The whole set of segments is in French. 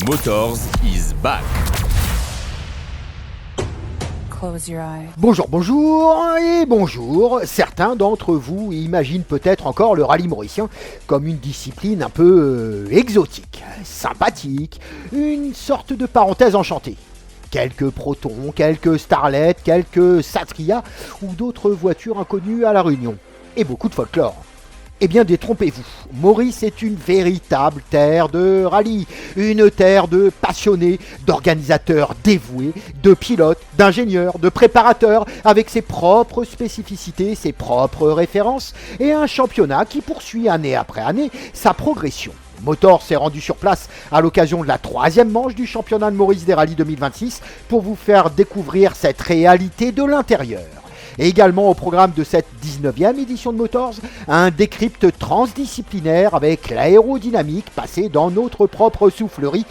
Motors is back. Close your eyes. Bonjour. Certains d'entre vous imaginent peut-être encore le rallye mauricien comme une discipline un peu exotique, sympathique, une sorte de parenthèse enchantée. Quelques protons, quelques starlets, quelques Satria ou d'autres voitures inconnues à la Réunion. Et beaucoup de folklore. Eh bien, détrompez-vous, Maurice est une véritable terre de rallye, une terre de passionnés, d'organisateurs dévoués, de pilotes, d'ingénieurs, de préparateurs, avec ses propres spécificités, ses propres références, et un championnat qui poursuit année après année sa progression. Motors s'est rendu sur place à l'occasion de la 3e manche du championnat de Maurice des rallyes 2026 pour vous faire découvrir cette réalité de l'intérieur. Et également au programme de cette 19e édition de Motors, un décrypte transdisciplinaire avec l'aérodynamique passée dans notre propre soufflerie.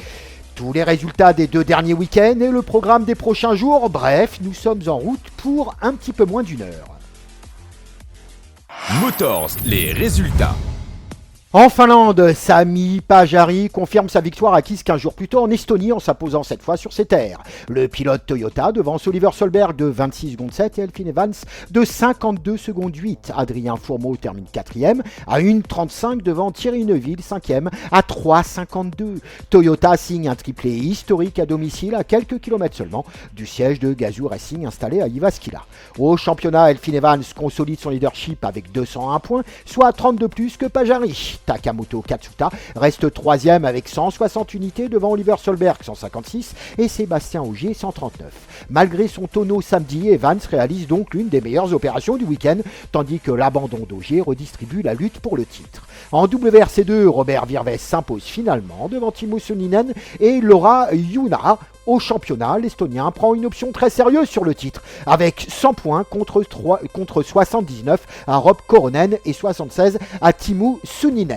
Tous les résultats des 2 derniers week-ends et le programme des prochains jours, bref, nous sommes en route pour un petit peu moins d'1 heure. Motors, les résultats. En Finlande, Sami Pajari confirme sa victoire acquise 15 jours plus tôt en Estonie en s'imposant cette fois sur ses terres. Le pilote Toyota devance Oliver Solberg de 26 secondes 7 et Elfyn Evans de 52 secondes 8. Adrien Fourmeau termine 4e à 1,35 devant Thierry Neuville 5e à 3,52. Toyota signe un triplé historique à domicile à quelques kilomètres seulement du siège de Gazoo Racing installé à Jyväskylä. Au championnat, Elfyn Evans consolide son leadership avec 201 points, soit 32 plus que Pajari. Takamoto Katsuta reste 3e avec 160 unités devant Oliver Solberg 156 et Sébastien Ogier 139. Malgré son tonneau samedi, Evans réalise donc l'une des meilleures opérations du week-end, tandis que l'abandon d'Ogier redistribue la lutte pour le titre. En WRC2, Robert Virves s'impose finalement devant Timo Sunninen et Laura Yuna. Au championnat, l'Estonien prend une option très sérieuse sur le titre, avec 100 points contre 79 à Rob Koronen et 76 à Timo Sunninen.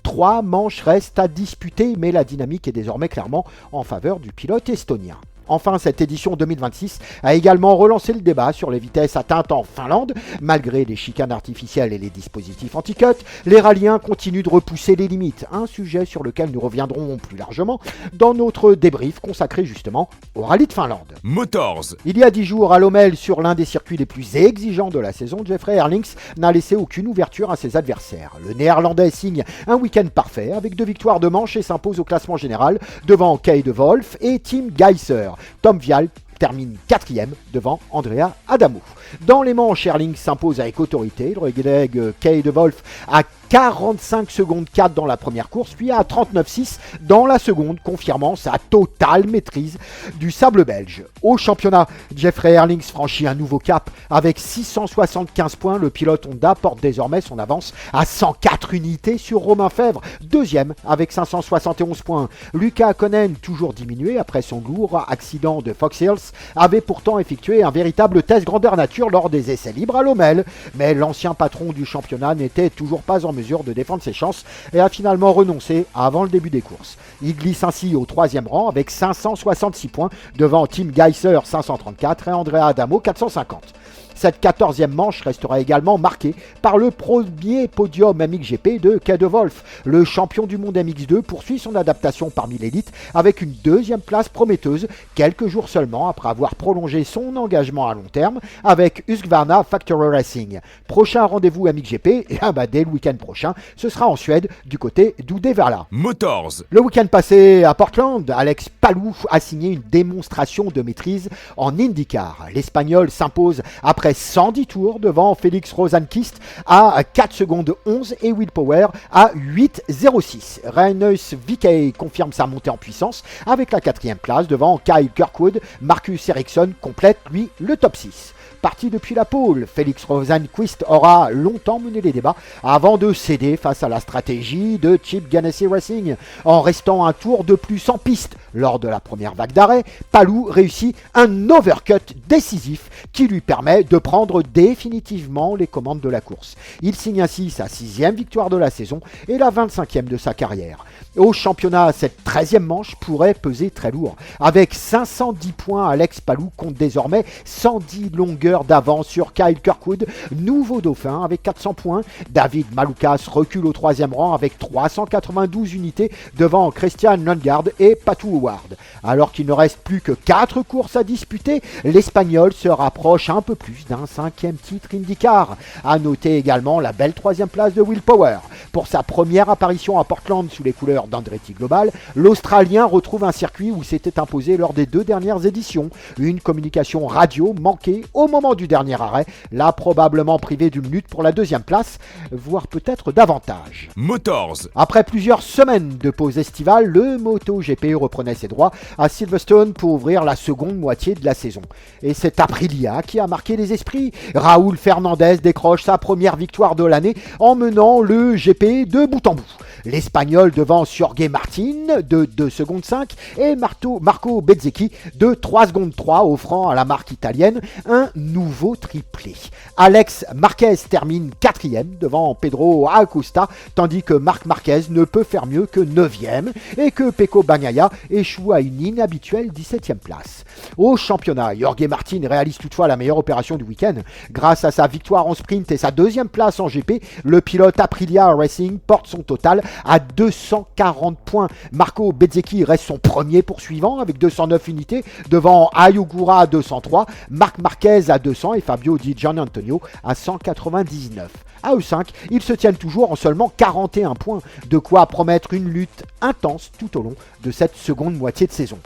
3 manches restent à disputer, mais la dynamique est désormais clairement en faveur du pilote estonien. Enfin, cette édition 2026 a également relancé le débat sur les vitesses atteintes en Finlande. Malgré les chicanes artificielles et les dispositifs anti-cut, les rallyens continuent de repousser les limites, un sujet sur lequel nous reviendrons plus largement dans notre débrief consacré justement au rallye de Finlande. Motors. Il y a 10 jours, à Lommel, sur l'un des circuits les plus exigeants de la saison, Jeffrey Herlings n'a laissé aucune ouverture à ses adversaires. Le néerlandais signe un week-end parfait avec 2 victoires de manche et s'impose au classement général devant Kay de Wolf et Tim Geiser. Tom Vial termine 4e devant Andrea Adamo. Dans les manches, Herlings s'impose avec autorité. Il relègue Kay de Wolf à 45 secondes 4 dans la première course, puis à 39,6 dans la seconde, confirmant sa totale maîtrise du sable belge. Au championnat, Jeffrey Herlings franchit un nouveau cap avec 675 points. Le pilote Honda porte désormais son avance à 104 unités sur Romain Fèvre, 2e avec 571 points. Lucas Hakkinen, toujours diminué après son lourd accident de Fox Hills, avait pourtant effectué un véritable test grandeur nature lors des essais libres à Lommel, mais l'ancien patron du championnat n'était toujours pas en mesure de défendre ses chances et a finalement renoncé avant le début des courses. Il glisse ainsi au 3e rang avec 566 points devant Tim Geiser 534 et Andrea Adamo 450. Cette 14e manche restera également marquée par le premier podium MXGP de Kay de Wolf. Le champion du monde MX2 poursuit son adaptation parmi l'élite avec une 2e place prometteuse, quelques jours seulement après avoir prolongé son engagement à long terme avec Husqvarna Factory Racing. Prochain rendez-vous MXGP, dès le week-end prochain, ce sera en Suède du côté d'Uddevalla. Motors. Le week-end passé à Portland, Alex Palou a signé une démonstration de maîtrise en IndyCar. L'Espagnol s'impose après 110 tours devant Félix Rosenqvist à 4 secondes 11 et Will Power à 8,06. Rinus VeeKay confirme sa montée en puissance avec la 4e place devant Kyle Kirkwood. Marcus Ericsson complète lui le top 6. Parti depuis la pole, Félix Rosenqvist aura longtemps mené les débats avant de céder face à la stratégie de Chip Ganassi Racing. En restant un tour de plus en piste lors de la première vague d'arrêt, Palou réussit un overcut décisif qui lui permet de prendre définitivement les commandes de la course. Il signe ainsi sa 6e victoire de la saison et la 25e de sa carrière. Au championnat, cette 13e manche pourrait peser très lourd. Avec 510 points, Alex Palou compte désormais 110 longueurs heures d'avance sur Kyle Kirkwood, nouveau dauphin avec 400 points. David Malukas recule au 3e rang avec 392 unités devant Christian Lundgaard et Pato O'Ward. Alors qu'il ne reste plus que 4 courses à disputer, l'Espagnol se rapproche un peu plus d'un 5e titre IndyCar. À noter également la belle 3e place de Will Power. Pour sa première apparition à Portland sous les couleurs d'Andretti Global, l'Australien retrouve un circuit où s'était imposé lors des 2 dernières éditions. Une communication radio manquée au moment du dernier arrêt, l'a probablement privé d'une lutte pour la 2e place, voire peut-être davantage. Motors. Après plusieurs semaines de pause estivale, le MotoGP reprenait ses droits à Silverstone pour ouvrir la seconde moitié de la saison. Et c'est Aprilia qui a marqué les esprits. Raúl Fernandez décroche sa première victoire de l'année en menant le GP de bout en bout. L'Espagnol devance Jorge Martin de 2 secondes 5 et Marco Bezzecchi de 3 secondes 3, offrant à la marque italienne un nouveau triplé. Alex Marquez termine 4e devant Pedro Acosta, tandis que Marc Marquez ne peut faire mieux que 9e et que Pecco Bagnaia échoue à une inhabituelle 17e place. Au championnat, Jorge Martin réalise toutefois la meilleure opération du week-end. Grâce à sa victoire en sprint et sa 2e place en GP, le pilote Aprilia Racing porte son total à 240 points. Marco Bezzecchi reste son premier poursuivant avec 209 unités devant Ayogura à 203, Marc Marquez à 200 et Fabio Di Gianantonio à 199. À eux 5, ils se tiennent toujours en seulement 41 points, de quoi promettre une lutte intense tout au long de cette seconde moitié de saison.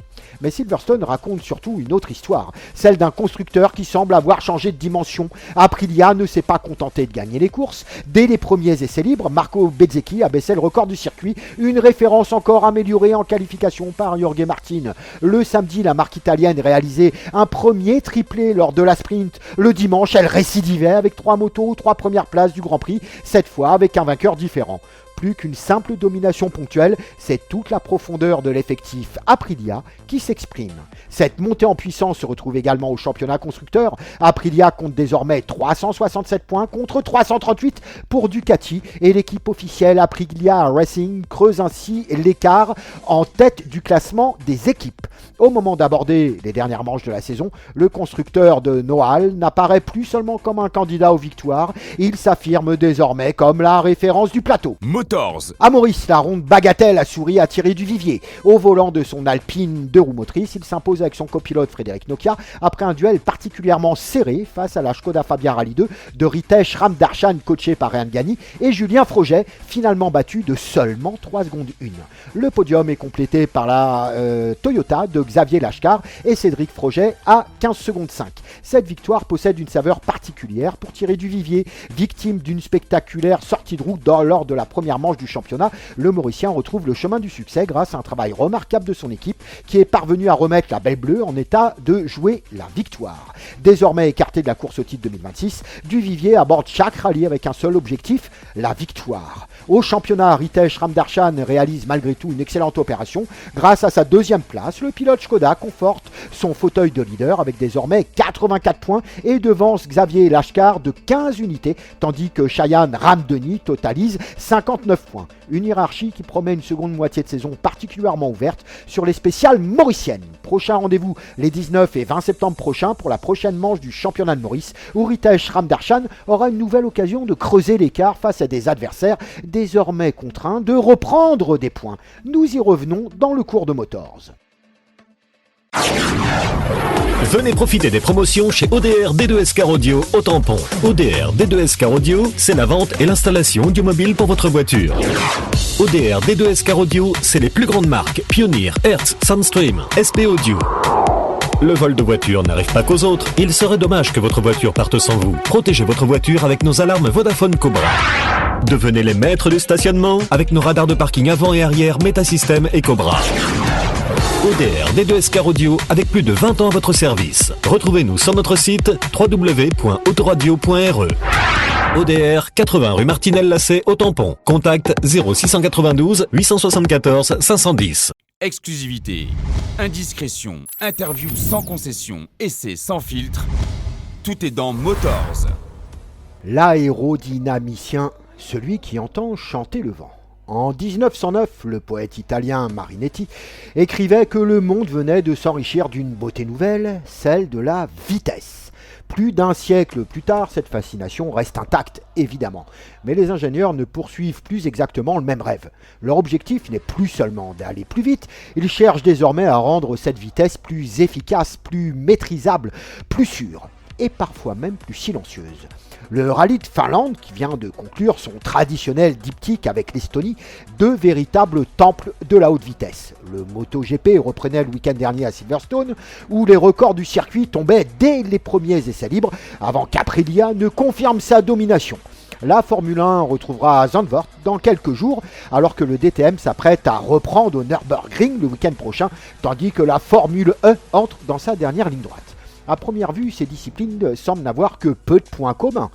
Mais Silverstone raconte surtout une autre histoire, celle d'un constructeur qui semble avoir changé de dimension. Aprilia ne s'est pas contenté de gagner les courses. Dès les premiers essais libres, Marco Bezzecchi abaissait le record du circuit, une référence encore améliorée en qualification par Jorge Martin. Le samedi, la marque italienne réalisait un premier triplé lors de la sprint. Le dimanche, elle récidivait avec 3 motos, 3 premières places du Grand Prix, cette fois avec un vainqueur différent. Plus qu'une simple domination ponctuelle, c'est toute la profondeur de l'effectif Aprilia qui s'exprime. Cette montée en puissance se retrouve également au championnat constructeur. Aprilia compte désormais 367 points contre 338 pour Ducati et l'équipe officielle Aprilia Racing creuse ainsi l'écart en tête du classement des équipes. Au moment d'aborder les dernières manches de la saison, le constructeur de Noal n'apparaît plus seulement comme un candidat aux victoires, il s'affirme désormais comme la référence du plateau. Motors. À Maurice, la ronde bagatelle a souri à Thierry Duvivier. Au volant de son Alpine 2 roues motrices, il s'impose avec son copilote Frédéric Nokia après un duel particulièrement serré face à la Skoda Fabia Rally 2 de Ritesh Ramdarshan coaché par Ryan Gagny et Julien Froget, finalement battu de seulement 3 secondes 1. Le podium est complété par la Toyota de Xavier Lachkar et Cédric Froget à 15 secondes 5. Cette victoire possède une saveur particulière pour Thierry Duvivier. Victime d'une spectaculaire sortie de route lors de la première manche du championnat, le Mauricien retrouve le chemin du succès grâce à un travail remarquable de son équipe qui est parvenu à remettre la Belle Bleue en état de jouer la victoire. Désormais écarté de la course au titre 2026, Duvivier aborde chaque rallye avec un seul objectif, la victoire. Au championnat, Ritesh Ramdarshan réalise malgré tout une excellente opération. Grâce à sa 2e place, le pilote Skoda conforte son fauteuil de leader avec désormais 84 points et devance Xavier Lachkar de 15 unités, tandis que Cheyenne Ramdeni totalise 59 points. Une hiérarchie qui promet une seconde moitié de saison particulièrement ouverte sur les spéciales mauriciennes. Prochain rendez-vous les 19 et 20 septembre prochains pour la prochaine manche du championnat de Maurice, où Ritesh Ramdarshan aura une nouvelle occasion de creuser l'écart face à des adversaires désormais contraints de reprendre des points. Nous y revenons dans le cours de Motors. Venez profiter des promotions chez ODR D2S Car Audio au Tampon. ODR D2S Car Audio, c'est la vente et l'installation audiomobile pour votre voiture. ODR D2S Car Audio, c'est les plus grandes marques Pioneer, Hertz, Soundstream, SP Audio. Le vol de voiture n'arrive pas qu'aux autres. Il serait dommage que votre voiture parte sans vous. Protégez votre voiture avec nos alarmes Vodafone Cobra. Devenez les maîtres du stationnement avec nos radars de parking avant et arrière Metasystem et Cobra. ODR D2S Car Audio avec plus de 20 ans à votre service. Retrouvez-nous sur notre site www.autoradio.re. ODR 80 rue Martinelle-Lacet au Tampon. Contact 0692 874 510. Exclusivité, indiscrétion, interview sans concession, essai sans filtre. Tout est dans Motors. L'aérodynamicien, celui qui entend chanter le vent. En 1909, le poète italien Marinetti écrivait que le monde venait de s'enrichir d'une beauté nouvelle, celle de la vitesse. Plus d'un siècle plus tard, cette fascination reste intacte, évidemment. Mais les ingénieurs ne poursuivent plus exactement le même rêve. Leur objectif n'est plus seulement d'aller plus vite, ils cherchent désormais à rendre cette vitesse plus efficace, plus maîtrisable, plus sûre, et parfois même plus silencieuse. Le rallye de Finlande, qui vient de conclure son traditionnel diptyque avec l'Estonie, deux véritables temples de la haute vitesse. Le MotoGP reprenait le week-end dernier à Silverstone, où les records du circuit tombaient dès les premiers essais libres, avant qu'Aprilia ne confirme sa domination. La Formule 1 retrouvera Zandvoort dans quelques jours, alors que le DTM s'apprête à reprendre au Nürburgring le week-end prochain, tandis que la Formule E entre dans sa dernière ligne droite. À première vue, ces disciplines semblent n'avoir que peu de points communs.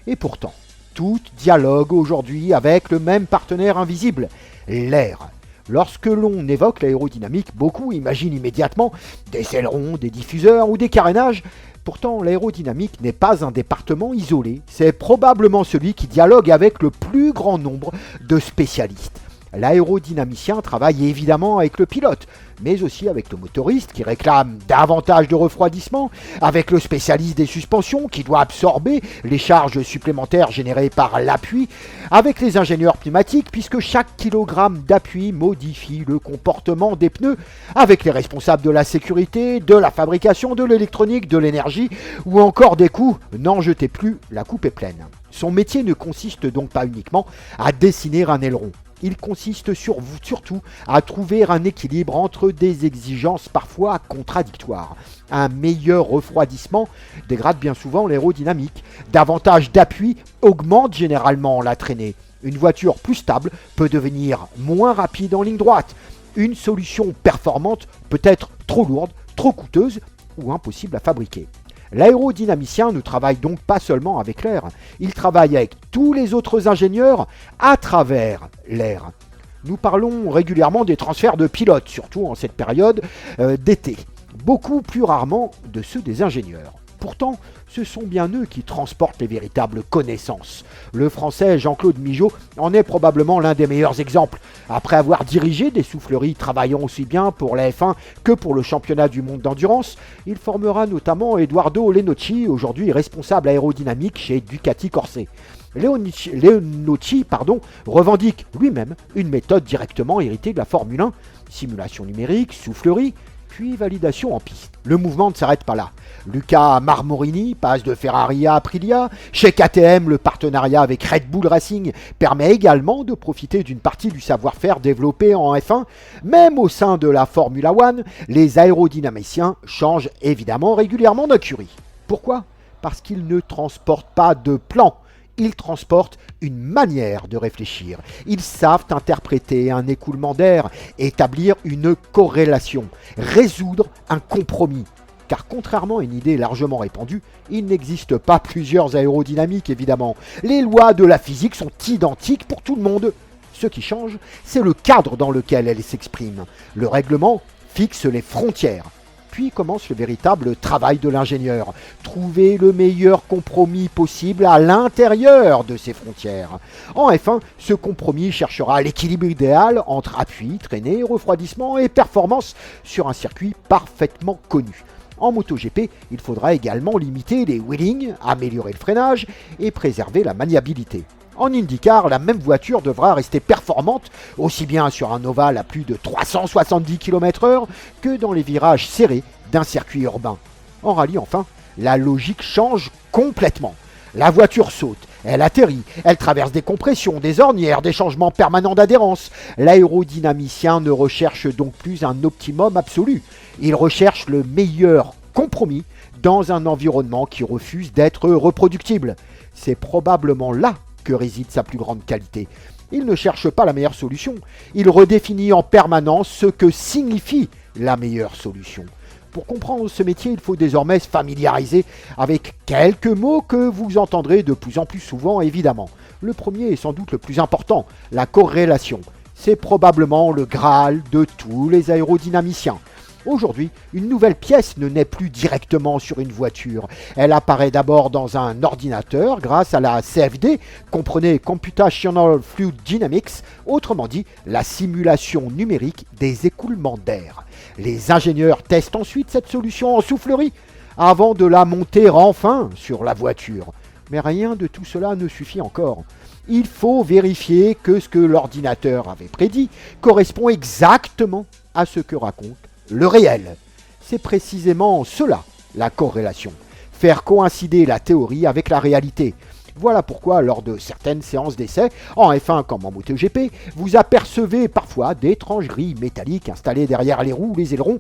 Et pourtant, toutes dialoguent aujourd'hui avec le même partenaire invisible, l'air. Lorsque l'on évoque l'aérodynamique, beaucoup imaginent immédiatement des ailerons, des diffuseurs ou des carénages. Pourtant, l'aérodynamique n'est pas un département isolé, c'est probablement celui qui dialogue avec le plus grand nombre de spécialistes. L'aérodynamicien travaille évidemment avec le pilote, mais aussi avec le motoriste qui réclame davantage de refroidissement, avec le spécialiste des suspensions qui doit absorber les charges supplémentaires générées par l'appui, avec les ingénieurs pneumatiques puisque chaque kilogramme d'appui modifie le comportement des pneus, avec les responsables de la sécurité, de la fabrication, de l'électronique, de l'énergie ou encore des coûts. N'en jetez plus, la coupe est pleine. Son métier ne consiste donc pas uniquement à dessiner un aileron. Il consiste surtout à trouver un équilibre entre des exigences parfois contradictoires. Un meilleur refroidissement dégrade bien souvent l'aérodynamique. Davantage d'appui augmente généralement la traînée. Une voiture plus stable peut devenir moins rapide en ligne droite. Une solution performante peut être trop lourde, trop coûteuse ou impossible à fabriquer. L'aérodynamicien ne travaille donc pas seulement avec l'air, il travaille avec tous les autres ingénieurs à travers l'air. Nous parlons régulièrement des transferts de pilotes, surtout en cette période d'été, beaucoup plus rarement de ceux des ingénieurs. Pourtant, ce sont bien eux qui transportent les véritables connaissances. Le français Jean-Claude Migeot en est probablement l'un des meilleurs exemples. Après avoir dirigé des souffleries travaillant aussi bien pour la F1 que pour le championnat du monde d'endurance, il formera notamment Eduardo Leonocchi, aujourd'hui responsable aérodynamique chez Ducati Corse. Leonocchi revendique lui-même une méthode directement héritée de la Formule 1, simulation numérique, soufflerie, puis validation en piste. Le mouvement ne s'arrête pas là. Luca Marmorini passe de Ferrari à Aprilia. Chez KTM, le partenariat avec Red Bull Racing permet également de profiter d'une partie du savoir-faire développé en F1. Même au sein de la Formula One, les aérodynamiciens changent évidemment régulièrement d'écurie. Pourquoi ? Parce qu'ils ne transportent pas de plan. Ils transportent une manière de réfléchir. Ils savent interpréter un écoulement d'air, établir une corrélation, résoudre un compromis. Car contrairement à une idée largement répandue, il n'existe pas plusieurs aérodynamiques évidemment. Les lois de la physique sont identiques pour tout le monde. Ce qui change, c'est le cadre dans lequel elles s'expriment. Le règlement fixe les frontières. Puis commence le véritable travail de l'ingénieur. Trouver le meilleur compromis possible à l'intérieur de ces frontières. En F1, ce compromis cherchera l'équilibre idéal entre appui, traînée, refroidissement et performance sur un circuit parfaitement connu. En MotoGP, il faudra également limiter les wheelings, améliorer le freinage et préserver la maniabilité. En IndyCar, la même voiture devra rester performante, aussi bien sur un ovale à plus de 370 km/h que dans les virages serrés d'un circuit urbain. En rallye, enfin, la logique change complètement. La voiture saute, elle atterrit, elle traverse des compressions, des ornières, des changements permanents d'adhérence. L'aérodynamicien ne recherche donc plus un optimum absolu. Il recherche le meilleur compromis dans un environnement qui refuse d'être reproductible. C'est probablement là que réside sa plus grande qualité. Il ne cherche pas la meilleure solution, il redéfinit en permanence ce que signifie la meilleure solution. Pour comprendre ce métier, il faut désormais se familiariser avec quelques mots que vous entendrez de plus en plus souvent évidemment. Le premier est sans doute le plus important, la corrélation. C'est probablement le Graal de tous les aérodynamiciens. Aujourd'hui, une nouvelle pièce ne naît plus directement sur une voiture. Elle apparaît d'abord dans un ordinateur grâce à la CFD, comprenez Computational Fluid Dynamics, autrement dit la simulation numérique des écoulements d'air. Les ingénieurs testent ensuite cette solution en soufflerie. avant de la monter enfin sur la voiture. Mais rien de tout cela ne suffit encore. Il faut vérifier que ce que l'ordinateur avait prédit correspond exactement à ce que raconte le réel. C'est précisément cela, la corrélation. Faire coïncider la théorie avec la réalité. Voilà pourquoi, lors de certaines séances d'essai, en F1 comme en MotoGP, vous apercevez parfois d'étranges grilles métalliques installées derrière les roues ou les ailerons.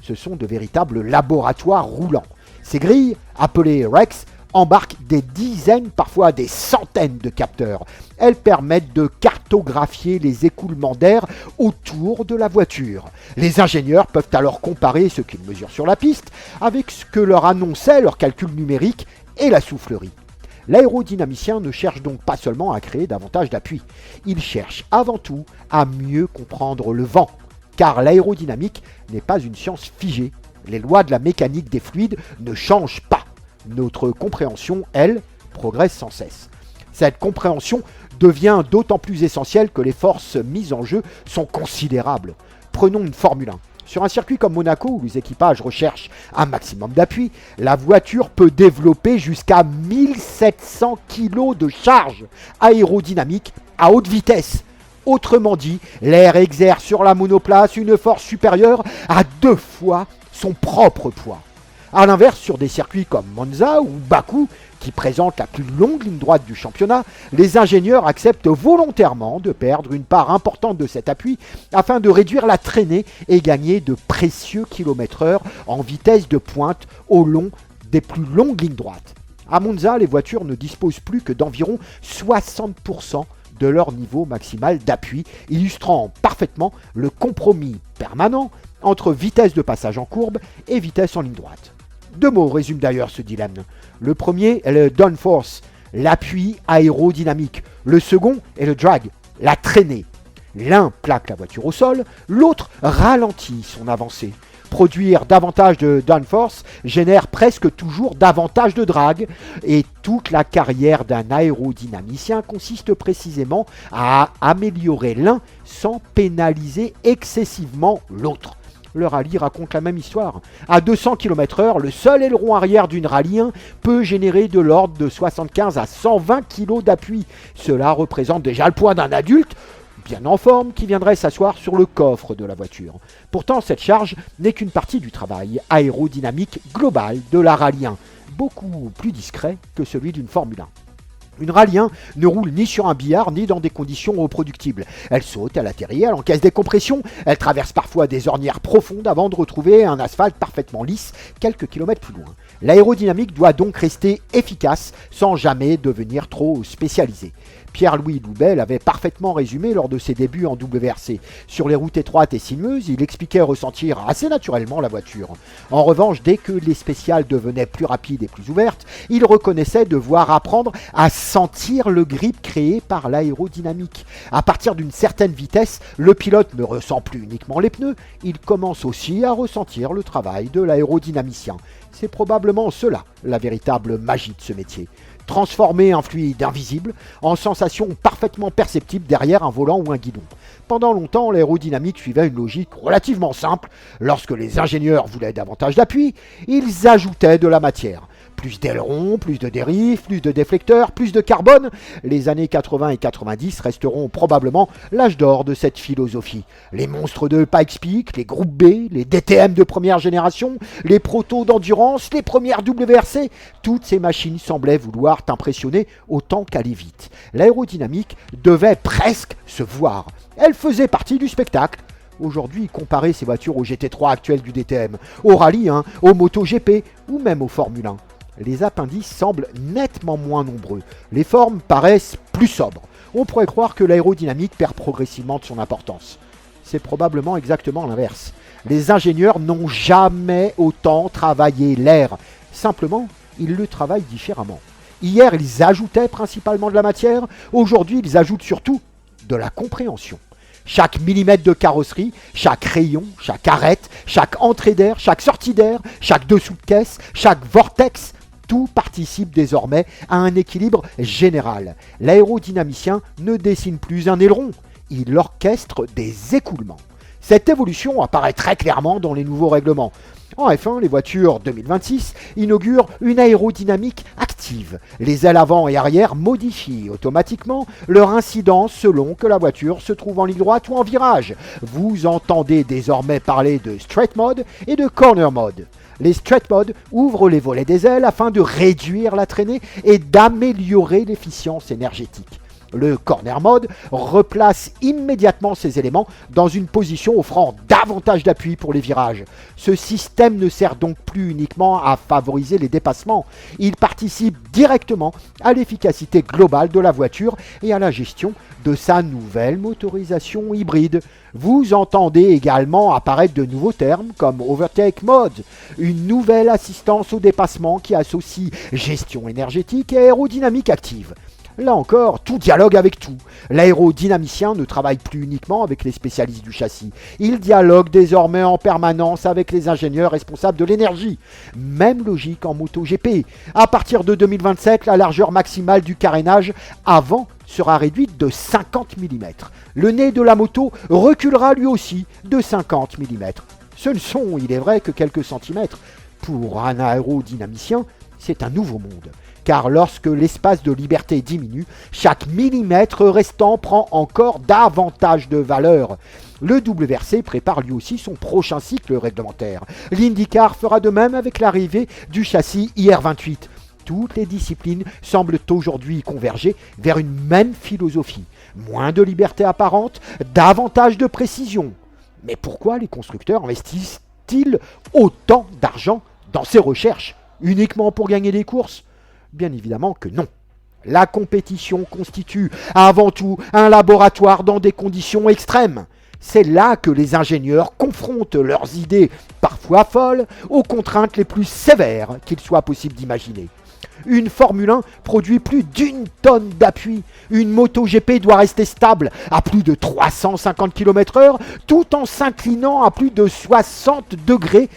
Ce sont de véritables laboratoires roulants. Ces grilles, appelées Rex, embarquent des dizaines, parfois des centaines de capteurs. Elles permettent de cartographier les écoulements d'air autour de la voiture. Les ingénieurs peuvent alors comparer ce qu'ils mesurent sur la piste avec ce que leur annonçait leur calcul numérique et la soufflerie. L'aérodynamicien ne cherche donc pas seulement à créer davantage d'appui, il cherche avant tout à mieux comprendre le vent, car l'aérodynamique n'est pas une science figée. Les lois de la mécanique des fluides ne changent pas. Notre compréhension, elle, progresse sans cesse. Cette compréhension devient d'autant plus essentielle que les forces mises en jeu sont considérables. Prenons une Formule 1. Sur un circuit comme Monaco, où les équipages recherchent un maximum d'appui, la voiture peut développer jusqu'à 1700 kg de charge aérodynamique à haute vitesse. Autrement dit, l'air exerce sur la monoplace une force supérieure à 2 fois son propre poids. A l'inverse, sur des circuits comme Monza ou Bakou, qui présentent la plus longue ligne droite du championnat, les ingénieurs acceptent volontairement de perdre une part importante de cet appui afin de réduire la traînée et gagner de précieux km/h en vitesse de pointe au long des plus longues lignes droites. À Monza, les voitures ne disposent plus que d'environ 60% de leur niveau maximal d'appui, illustrant parfaitement le compromis permanent entre vitesse de passage en courbe et vitesse en ligne droite. 2 mots résument d'ailleurs ce dilemme. Le premier est le downforce, l'appui aérodynamique. Le second est le drag, la traînée. L'un plaque la voiture au sol, l'autre ralentit son avancée. Produire davantage de downforce génère presque toujours davantage de drag, et toute la carrière d'un aérodynamicien consiste précisément à améliorer l'un sans pénaliser excessivement l'autre. Le rallye raconte la même histoire. À 200 km/h, le seul aileron arrière d'une Rallye 1 peut générer de l'ordre de 75 à 120 kg d'appui. Cela représente déjà le poids d'un adulte bien en forme qui viendrait s'asseoir sur le coffre de la voiture. Pourtant, cette charge n'est qu'une partie du travail aérodynamique global de la Rallye 1, beaucoup plus discret que celui d'une Formule 1. Une Rallye 1 ne roule ni sur un billard ni dans des conditions reproductibles. Elle saute, elle atterrit, elle encaisse des compressions, elle traverse parfois des ornières profondes avant de retrouver un asphalte parfaitement lisse quelques kilomètres plus loin. L'aérodynamique doit donc rester efficace sans jamais devenir trop spécialisée. Pierre-Louis Loubet l'avait parfaitement résumé lors de ses débuts en WRC. Sur les routes étroites et sinueuses, il expliquait ressentir assez naturellement la voiture. En revanche, dès que les spéciales devenaient plus rapides et plus ouvertes, il reconnaissait devoir apprendre à sentir le grip créé par l'aérodynamique. À partir d'une certaine vitesse, le pilote ne ressent plus uniquement les pneus, il commence aussi à ressentir le travail de l'aérodynamicien. C'est probablement cela, la véritable magie de ce métier. Transformer un fluide invisible en sensation parfaitement perceptible derrière un volant ou un guidon. Pendant longtemps, l'aérodynamique suivait une logique relativement simple. Lorsque les ingénieurs voulaient davantage d'appui, ils ajoutaient de la matière. Plus d'ailerons, plus de dérives, plus de déflecteurs, plus de carbone. Les années 80 et 90 resteront probablement l'âge d'or de cette philosophie. Les monstres de Pikes Peak, les groupes B, les DTM de première génération, les protos d'endurance, les premières WRC, toutes ces machines semblaient vouloir t'impressionner autant qu'aller vite. L'aérodynamique devait presque se voir. Elle faisait partie du spectacle. Aujourd'hui, comparer ces voitures au GT3 actuel du DTM, au Rallye 1, au MotoGP ou même au Formule 1. Les appendices semblent nettement moins nombreux. Les formes paraissent plus sobres. On pourrait croire que l'aérodynamique perd progressivement de son importance. C'est probablement exactement l'inverse. Les ingénieurs n'ont jamais autant travaillé l'air. Simplement, ils le travaillent différemment. Hier, ils ajoutaient principalement de la matière. Aujourd'hui, ils ajoutent surtout de la compréhension. Chaque millimètre de carrosserie, chaque rayon, chaque arête, chaque entrée d'air, chaque sortie d'air, chaque dessous de caisse, chaque vortex, tout participe désormais à un équilibre général. L'aérodynamicien ne dessine plus un aileron, il orchestre des écoulements. Cette évolution apparaît très clairement dans les nouveaux règlements. En F1, les voitures 2026 inaugurent une aérodynamique active. Les ailes avant et arrière modifient automatiquement leur incidence selon que la voiture se trouve en ligne droite ou en virage. Vous entendez désormais parler de straight mode et de corner mode. Les straight mode ouvrent les volets des ailes afin de réduire la traînée et d'améliorer l'efficience énergétique. Le corner mode replace immédiatement ces éléments dans une position offrant davantage d'appui pour les virages. Ce système ne sert donc plus uniquement à favoriser les dépassements, il participe directement à l'efficacité globale de la voiture et à la gestion de sa nouvelle motorisation hybride. Vous entendez également apparaître de nouveaux termes comme Overtake Mode, une nouvelle assistance au dépassement qui associe gestion énergétique et aérodynamique active. Là encore, tout dialogue avec tout. L'aérodynamicien ne travaille plus uniquement avec les spécialistes du châssis. Il dialogue désormais en permanence avec les ingénieurs responsables de l'énergie. Même logique en MotoGP. À partir de 2027, la largeur maximale du carénage avant sera réduite de 50 mm. Le nez de la moto reculera lui aussi de 50 mm. Ce ne sont, il est vrai, que quelques centimètres. Pour un aérodynamicien, c'est un nouveau monde. Car lorsque l'espace de liberté diminue, chaque millimètre restant prend encore davantage de valeur. Le WRC prépare lui aussi son prochain cycle réglementaire. L'IndyCar fera de même avec l'arrivée du châssis IR28. Toutes les disciplines semblent aujourd'hui converger vers une même philosophie. Moins de liberté apparente, davantage de précision. Mais pourquoi les constructeurs investissent-ils autant d'argent dans ces recherches? Uniquement pour gagner des courses? Bien évidemment que non. La compétition constitue avant tout un laboratoire dans des conditions extrêmes. C'est là que les ingénieurs confrontent leurs idées, parfois folles, aux contraintes les plus sévères qu'il soit possible d'imaginer. Une Formule 1 produit plus d'1 tonne d'appui. Une MotoGP doit rester stable à plus de 350 km/h tout en s'inclinant à plus de 60 degrés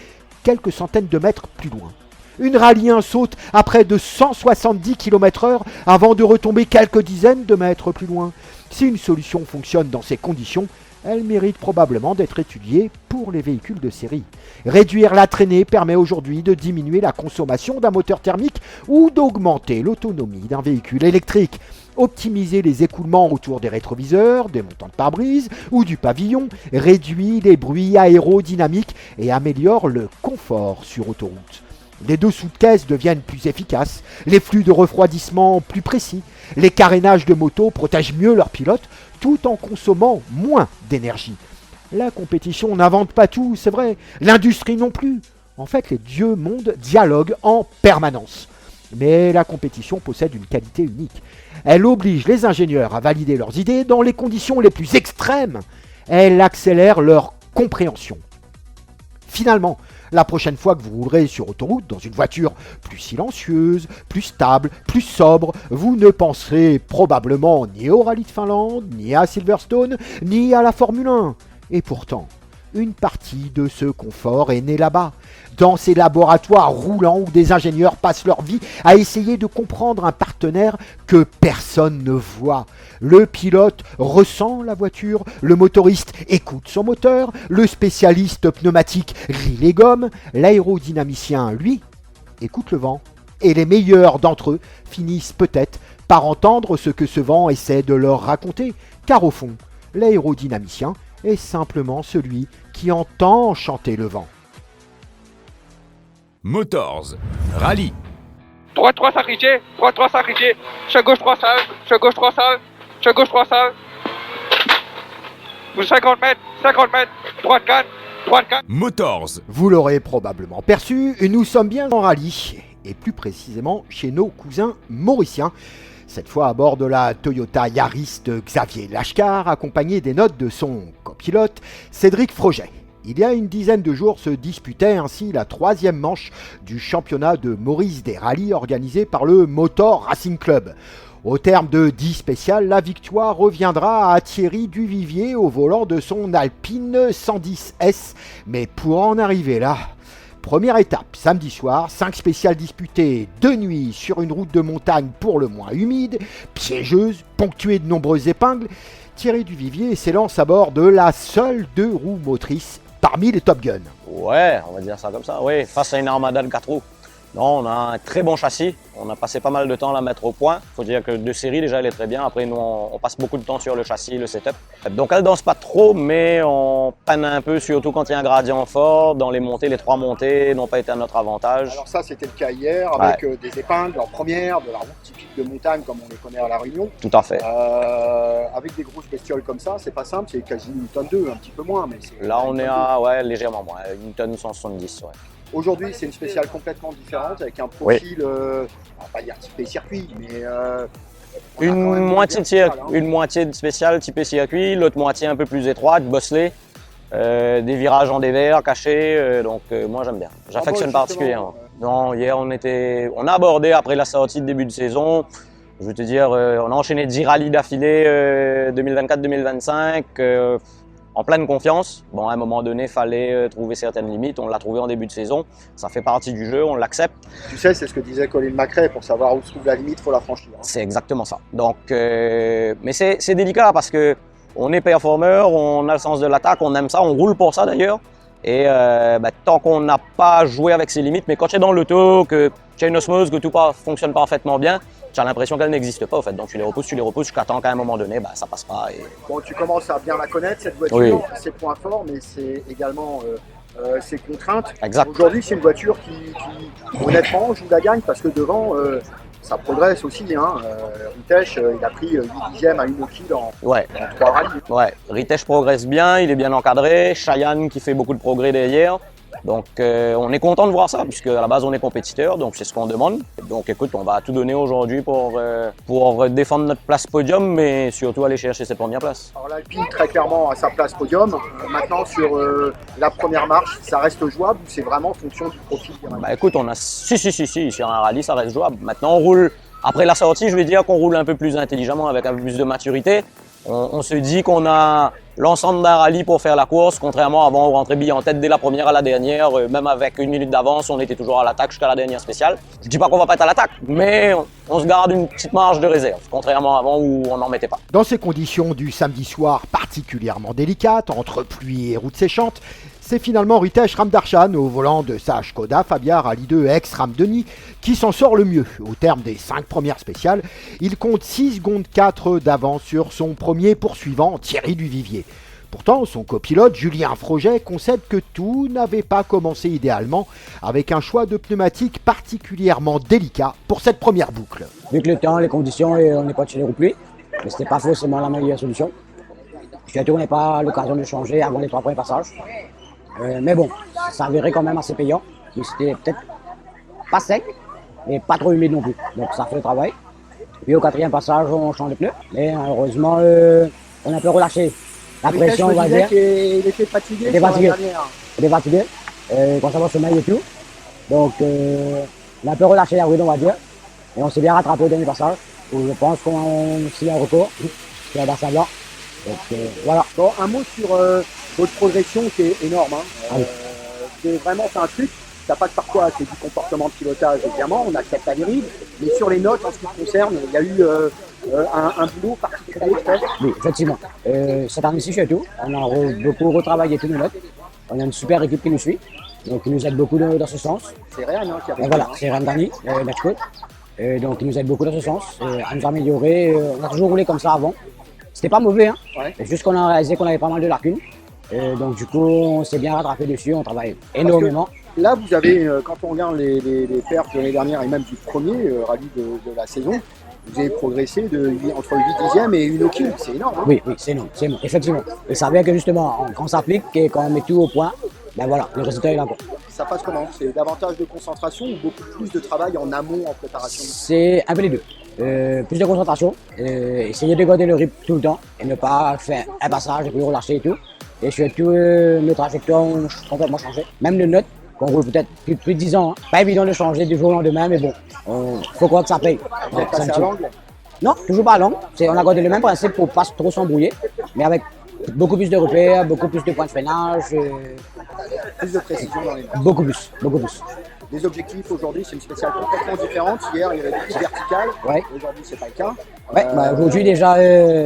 quelques centaines de mètres plus loin. Une Rallye 1 saute à près de 170 km/h avant de retomber quelques dizaines de mètres plus loin. Si une solution fonctionne dans ces conditions, elle mérite probablement d'être étudiée pour les véhicules de série. Réduire la traînée permet aujourd'hui de diminuer la consommation d'un moteur thermique ou d'augmenter l'autonomie d'un véhicule électrique. Optimiser les écoulements autour des rétroviseurs, des montants de pare-brise ou du pavillon réduit les bruits aérodynamiques et améliore le confort sur autoroute. Les dessous de caisse deviennent plus efficaces, les flux de refroidissement plus précis, les carénages de moto protègent mieux leurs pilotes tout en consommant moins d'énergie. La compétition n'invente pas tout, c'est vrai, l'industrie non plus. En fait, les dieux mondes dialoguent en permanence. Mais la compétition possède une qualité unique. Elle oblige les ingénieurs à valider leurs idées dans les conditions les plus extrêmes. Elle accélère leur compréhension. Finalement, la prochaine fois que vous roulerez sur autoroute dans une voiture plus silencieuse, plus stable, plus sobre, vous ne penserez probablement ni au Rallye de Finlande, ni à Silverstone, ni à la Formule 1. Et pourtant, une partie de ce confort est née là-bas, dans ces laboratoires roulants où des ingénieurs passent leur vie à essayer de comprendre un partenaire que personne ne voit. Le pilote ressent la voiture, le motoriste écoute son moteur, le spécialiste pneumatique rit les gommes, l'aérodynamicien, lui, écoute le vent. Et les meilleurs d'entre eux finissent peut-être par entendre ce que ce vent essaie de leur raconter, car au fond, l'aérodynamicien est simplement celui qui entend chanter le vent. Motors, Rallye. Droite 3 s'arrêter, droite 3 s'arrêter, chemin gauche 3 salles, chemin gauche 3 salles, chemin gauche 3 salles. 50 mètres, droite 4, droite 4. Motors. Vous l'aurez probablement perçu, nous sommes bien en rallye, et plus précisément chez nos cousins mauriciens. Cette fois à bord de la Toyota Yaris de Xavier Lashkar, accompagné des notes de son copilote Cédric Froget. Il y a une dizaine de jours se disputait ainsi la 3e manche du championnat de Maurice des rallyes organisé par le Motor Racing Club. Au terme de 10 spéciales, la victoire reviendra à Thierry Duvivier au volant de son Alpine 110S. Mais pour en arriver là, première étape, samedi soir, 5 spéciales disputées de nuit sur une route de montagne pour le moins humide, piégeuse, ponctuée de nombreuses épingles. Thierry Duvivier s'élance à bord de la seule 2 roues motrices parmi les Top Gun. Ouais, on va dire ça comme ça. Oui, face à une armada de 4 roues. Non, on a un très bon châssis. On a passé pas mal de temps à la mettre au point. Il faut dire que de série, déjà, elle est très bien. Après, nous, on passe beaucoup de temps sur le châssis, le setup. Donc, elle danse pas trop, mais on peine un peu, surtout quand il y a un gradient fort. Dans les montées, les 3 montées n'ont pas été à notre avantage. Alors ça, c'était le cas hier, avec des épingles en première, de la route typique de montagne, comme on les connaît à La Réunion. Tout à fait. Avec des grosses bestioles comme ça, c'est pas simple, c'est quasi une tonne 2, un petit peu moins. Mais là, on est à légèrement moins, une tonne 170. Ouais. Aujourd'hui, c'est une spéciale complètement différente, avec un profil, on va pas dire typé circuit, mais... une moitié de spéciale typé circuit, l'autre moitié un peu plus étroite, bosselée, des virages en dévers, cachés, donc moi j'aime bien. J'affectionne particulièrement. Non, hier on a abordé après la sortie de début de saison, je veux te dire, on a enchaîné 10 rallyes d'affilée 2024-2025. En pleine confiance. Bon, à un moment donné, il fallait trouver certaines limites. On l'a trouvé en début de saison. Ça fait partie du jeu, on l'accepte. Tu sais, c'est ce que disait Colin McRae, pour savoir où se trouve la limite, il faut la franchir. C'est exactement ça. Donc, mais c'est délicat parce que on est performeur, on a le sens de l'attaque, on aime ça, on roule pour ça d'ailleurs. Et tant qu'on n'a pas joué avec ses limites, mais quand tu es dans l'auto, que tu as une osmose, que tout fonctionne parfaitement bien, tu as l'impression qu'elle n'existe pas, en fait. Donc tu les repousses jusqu'à temps qu'à un moment donné, ça passe pas. Et... Bon, tu commences à bien la connaître, cette voiture, ses points forts, mais c'est également ses contraintes. Exact. Aujourd'hui, c'est une voiture qui honnêtement, joue la gagne, parce que devant, ça progresse aussi. Ritech, il a pris 8 dixièmes à une kill en 3 rallyes. Ouais, Ritech progresse bien, il est bien encadré. Cheyenne qui fait beaucoup de progrès derrière. Donc on est content de voir ça, puisque à la base on est compétiteur, donc c'est ce qu'on demande. Donc écoute, on va tout donner aujourd'hui pour défendre notre place podium, mais surtout aller chercher cette première place. Alors l'Alpine très clairement à sa place podium. Maintenant sur la première marche, ça reste jouable ou c'est vraiment en fonction du profil des rallyes? Écoute, on a si, sur un rallye ça reste jouable. Maintenant on roule, après la sortie je vais dire qu'on roule un peu plus intelligemment, avec un peu plus de maturité. On se dit qu'on a l'ensemble d'un rallye pour faire la course, contrairement à avant où on rentrait bille en tête dès la première à la dernière, même avec 1 minute d'avance, on était toujours à l'attaque jusqu'à la dernière spéciale. Je dis pas qu'on va pas être à l'attaque, mais on se garde une petite marge de réserve, contrairement à avant où on n'en mettait pas. Dans ces conditions du samedi soir particulièrement délicates, entre pluie et route séchante, c'est finalement Ritech Ramdarshan au volant de sa Škoda Fabia Rally 2 ex-Ramdeni qui s'en sort le mieux. Au terme des 5 premières spéciales, il compte 6 secondes 4 d'avance sur son premier poursuivant Thierry Duvivier. Pourtant, son copilote Julien Froget concède que tout n'avait pas commencé idéalement, avec un choix de pneumatiques particulièrement délicat pour cette première boucle. Vu que le temps, les conditions, on n'est pas de chez les roues pluie, mais ce n'était pas forcément la meilleure solution. Surtout, on n'a pas l'occasion de changer avant les 3 premiers passages. Mais bon, ça s'avérait quand même assez payant. C'était peut-être pas sec, mais pas trop humide non plus. Donc ça fait le travail. Puis au 4e passage, on change les pneus. Mais heureusement, on a un peu relâché la pression, on va dire. Il était fatigué. Il était fatigué. Concernant ce mail et tout. Donc on a un peu relâché la bride, on va dire. Et on s'est bien rattrapé au dernier passage. Où je pense qu'on s'y a un recours. C'est un bassin blanc. Donc voilà. Bon, un mot sur votre progression qui est énorme. C'est vraiment fait un truc. Ça passe par quoi? C'est du comportement de pilotage, évidemment. On accepte la dérive. Mais sur les notes, en ce qui me concerne, il y a eu un boulot particulier fait. Oui, effectivement. Cette année-ci, surtout, on a beaucoup retravaillé toutes nos notes. On a une super équipe qui nous suit. Donc, ils nous aide beaucoup dans ce sens. C'est Ryan qui a fait. Voilà, c'est Ryan Dani, notre coach. Donc, il nous aide beaucoup dans ce sens, à nous améliorer. On a toujours roulé comme ça avant. C'était pas mauvais, hein. C'est juste qu'on a réalisé qu'on avait pas mal de lacunes. Donc, du coup, on s'est bien rattrapé dessus. On travaille énormément. Là, vous avez, quand on regarde les perfs de l'année dernière et même du premier rallye de la saison, vous avez progressé entre 8 dixièmes et une kill. C'est énorme. Hein? Oui, c'est énorme, effectivement. Et ça vient que justement, quand on s'applique et quand on met tout au point, ben voilà, le résultat est là. Ça passe comment? C'est davantage de concentration ou beaucoup plus de travail en amont en préparation? C'est un peu les deux. Plus de concentration, essayer de garder le rythme tout le temps et ne pas faire un passage et puis relâcher et tout. Et surtout, nos trajectoires ont complètement changé. Même les notes, qu'on roule peut-être plus de 10 ans. Hein. Pas évident de changer du jour au lendemain, mais bon, faut croire que ça paye. Vous êtes passé à l'angle? Non, toujours pas à l'angle. On a gardé le même principe pour ne pas trop s'embrouiller, mais avec beaucoup plus de repères, beaucoup plus de points de freinage. Plus de précision dans les notes. Beaucoup plus. Les objectifs aujourd'hui, c'est une spéciale complètement différente. Hier, il y avait des pistes verticales. Ouais. Aujourd'hui, c'est pas le cas. Ouais, aujourd'hui déjà,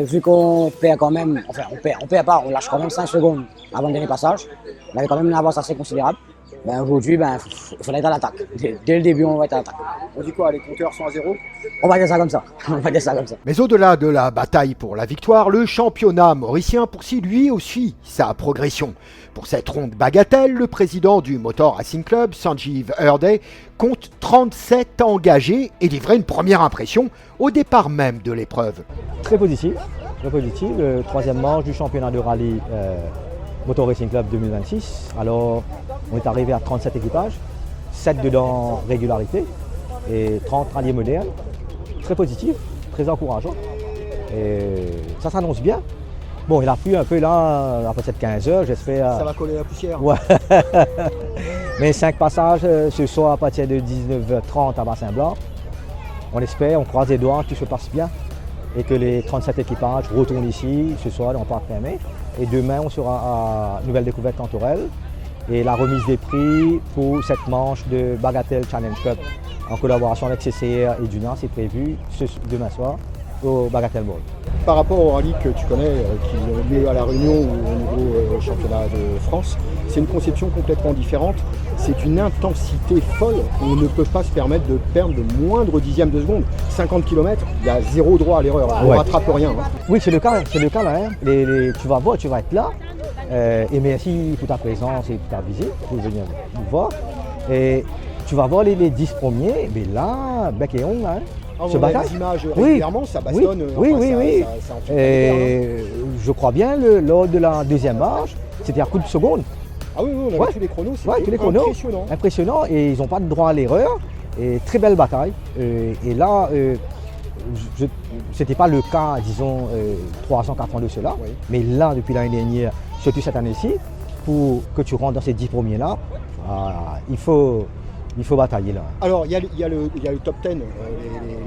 vu qu'on perd quand même, enfin on perd pas, on lâche quand même 5 secondes avant le dernier passage. On avait quand même une avance assez considérable. Aujourd'hui, il fallait être à l'attaque. Dès le début, on va être à l'attaque. On dit quoi? Les compteurs sont à zéro? On va dire ça comme ça. On va dire ça comme ça. Mais au-delà de la bataille pour la victoire, le championnat mauricien poursuit lui aussi sa progression. Pour cette ronde bagatelle, le président du Motor Racing Club, Sanjeev Herde, compte 37 engagés et livrait une première impression au départ même de l'épreuve. Très positif, le troisième manche du championnat de rallye Motor Racing Club 2026. Alors, on est arrivé à 37 équipages, 7 dedans régularité et 30 rallyes modernes. Très positif, très encourageant. Et ça s'annonce bien. Bon, il a plu un peu là, après cette 15 heures, j'espère. Ça va coller la poussière. Ouais. Mais 5 passages ce soir à partir de 19h30 à Bassin-Blanc. On espère, on croise les doigts, tout se passe bien et que les 37 équipages retournent ici ce soir en parc fermé. Et demain, on sera à Nouvelle Découverte en Tourelle. Et la remise des prix pour cette manche de Bagatelle Challenge Cup en collaboration avec CCR et Dunas, c'est prévu demain soir au Bagatelle Bowl. Par rapport au rallye que tu connais, qui est lieu à La Réunion ou au niveau championnat de France, c'est une conception complètement différente. C'est une intensité folle. On ne peut pas se permettre de perdre de moindre dixième de seconde. 50 km, il y a zéro droit à l'erreur. On ne rattrape rien. Hein. Oui, c'est le cas là. Hein. Tu vas voir, tu vas être là. Et merci pour ta présence et pour ta visite, pour venir nous voir. Et tu vas voir les 10 premiers, mais là, bec et ongle, hein. On a des images régulièrement, ça bastonne. Oui. Ça en fait je crois bien, lors de la deuxième marche, c'était à coup de seconde. Ah oui, on avait tous les chronos, tous les chronos, impressionnant. Et ils n'ont pas de droit à l'erreur. Et très belle bataille. Et là, c'était pas le cas, disons, 300, 4 ans de cela. Oui. Mais là, depuis l'année dernière, surtout cette année-ci, pour que tu rentres dans ces 10 premiers-là, il faut batailler là. Alors il y a le top 10,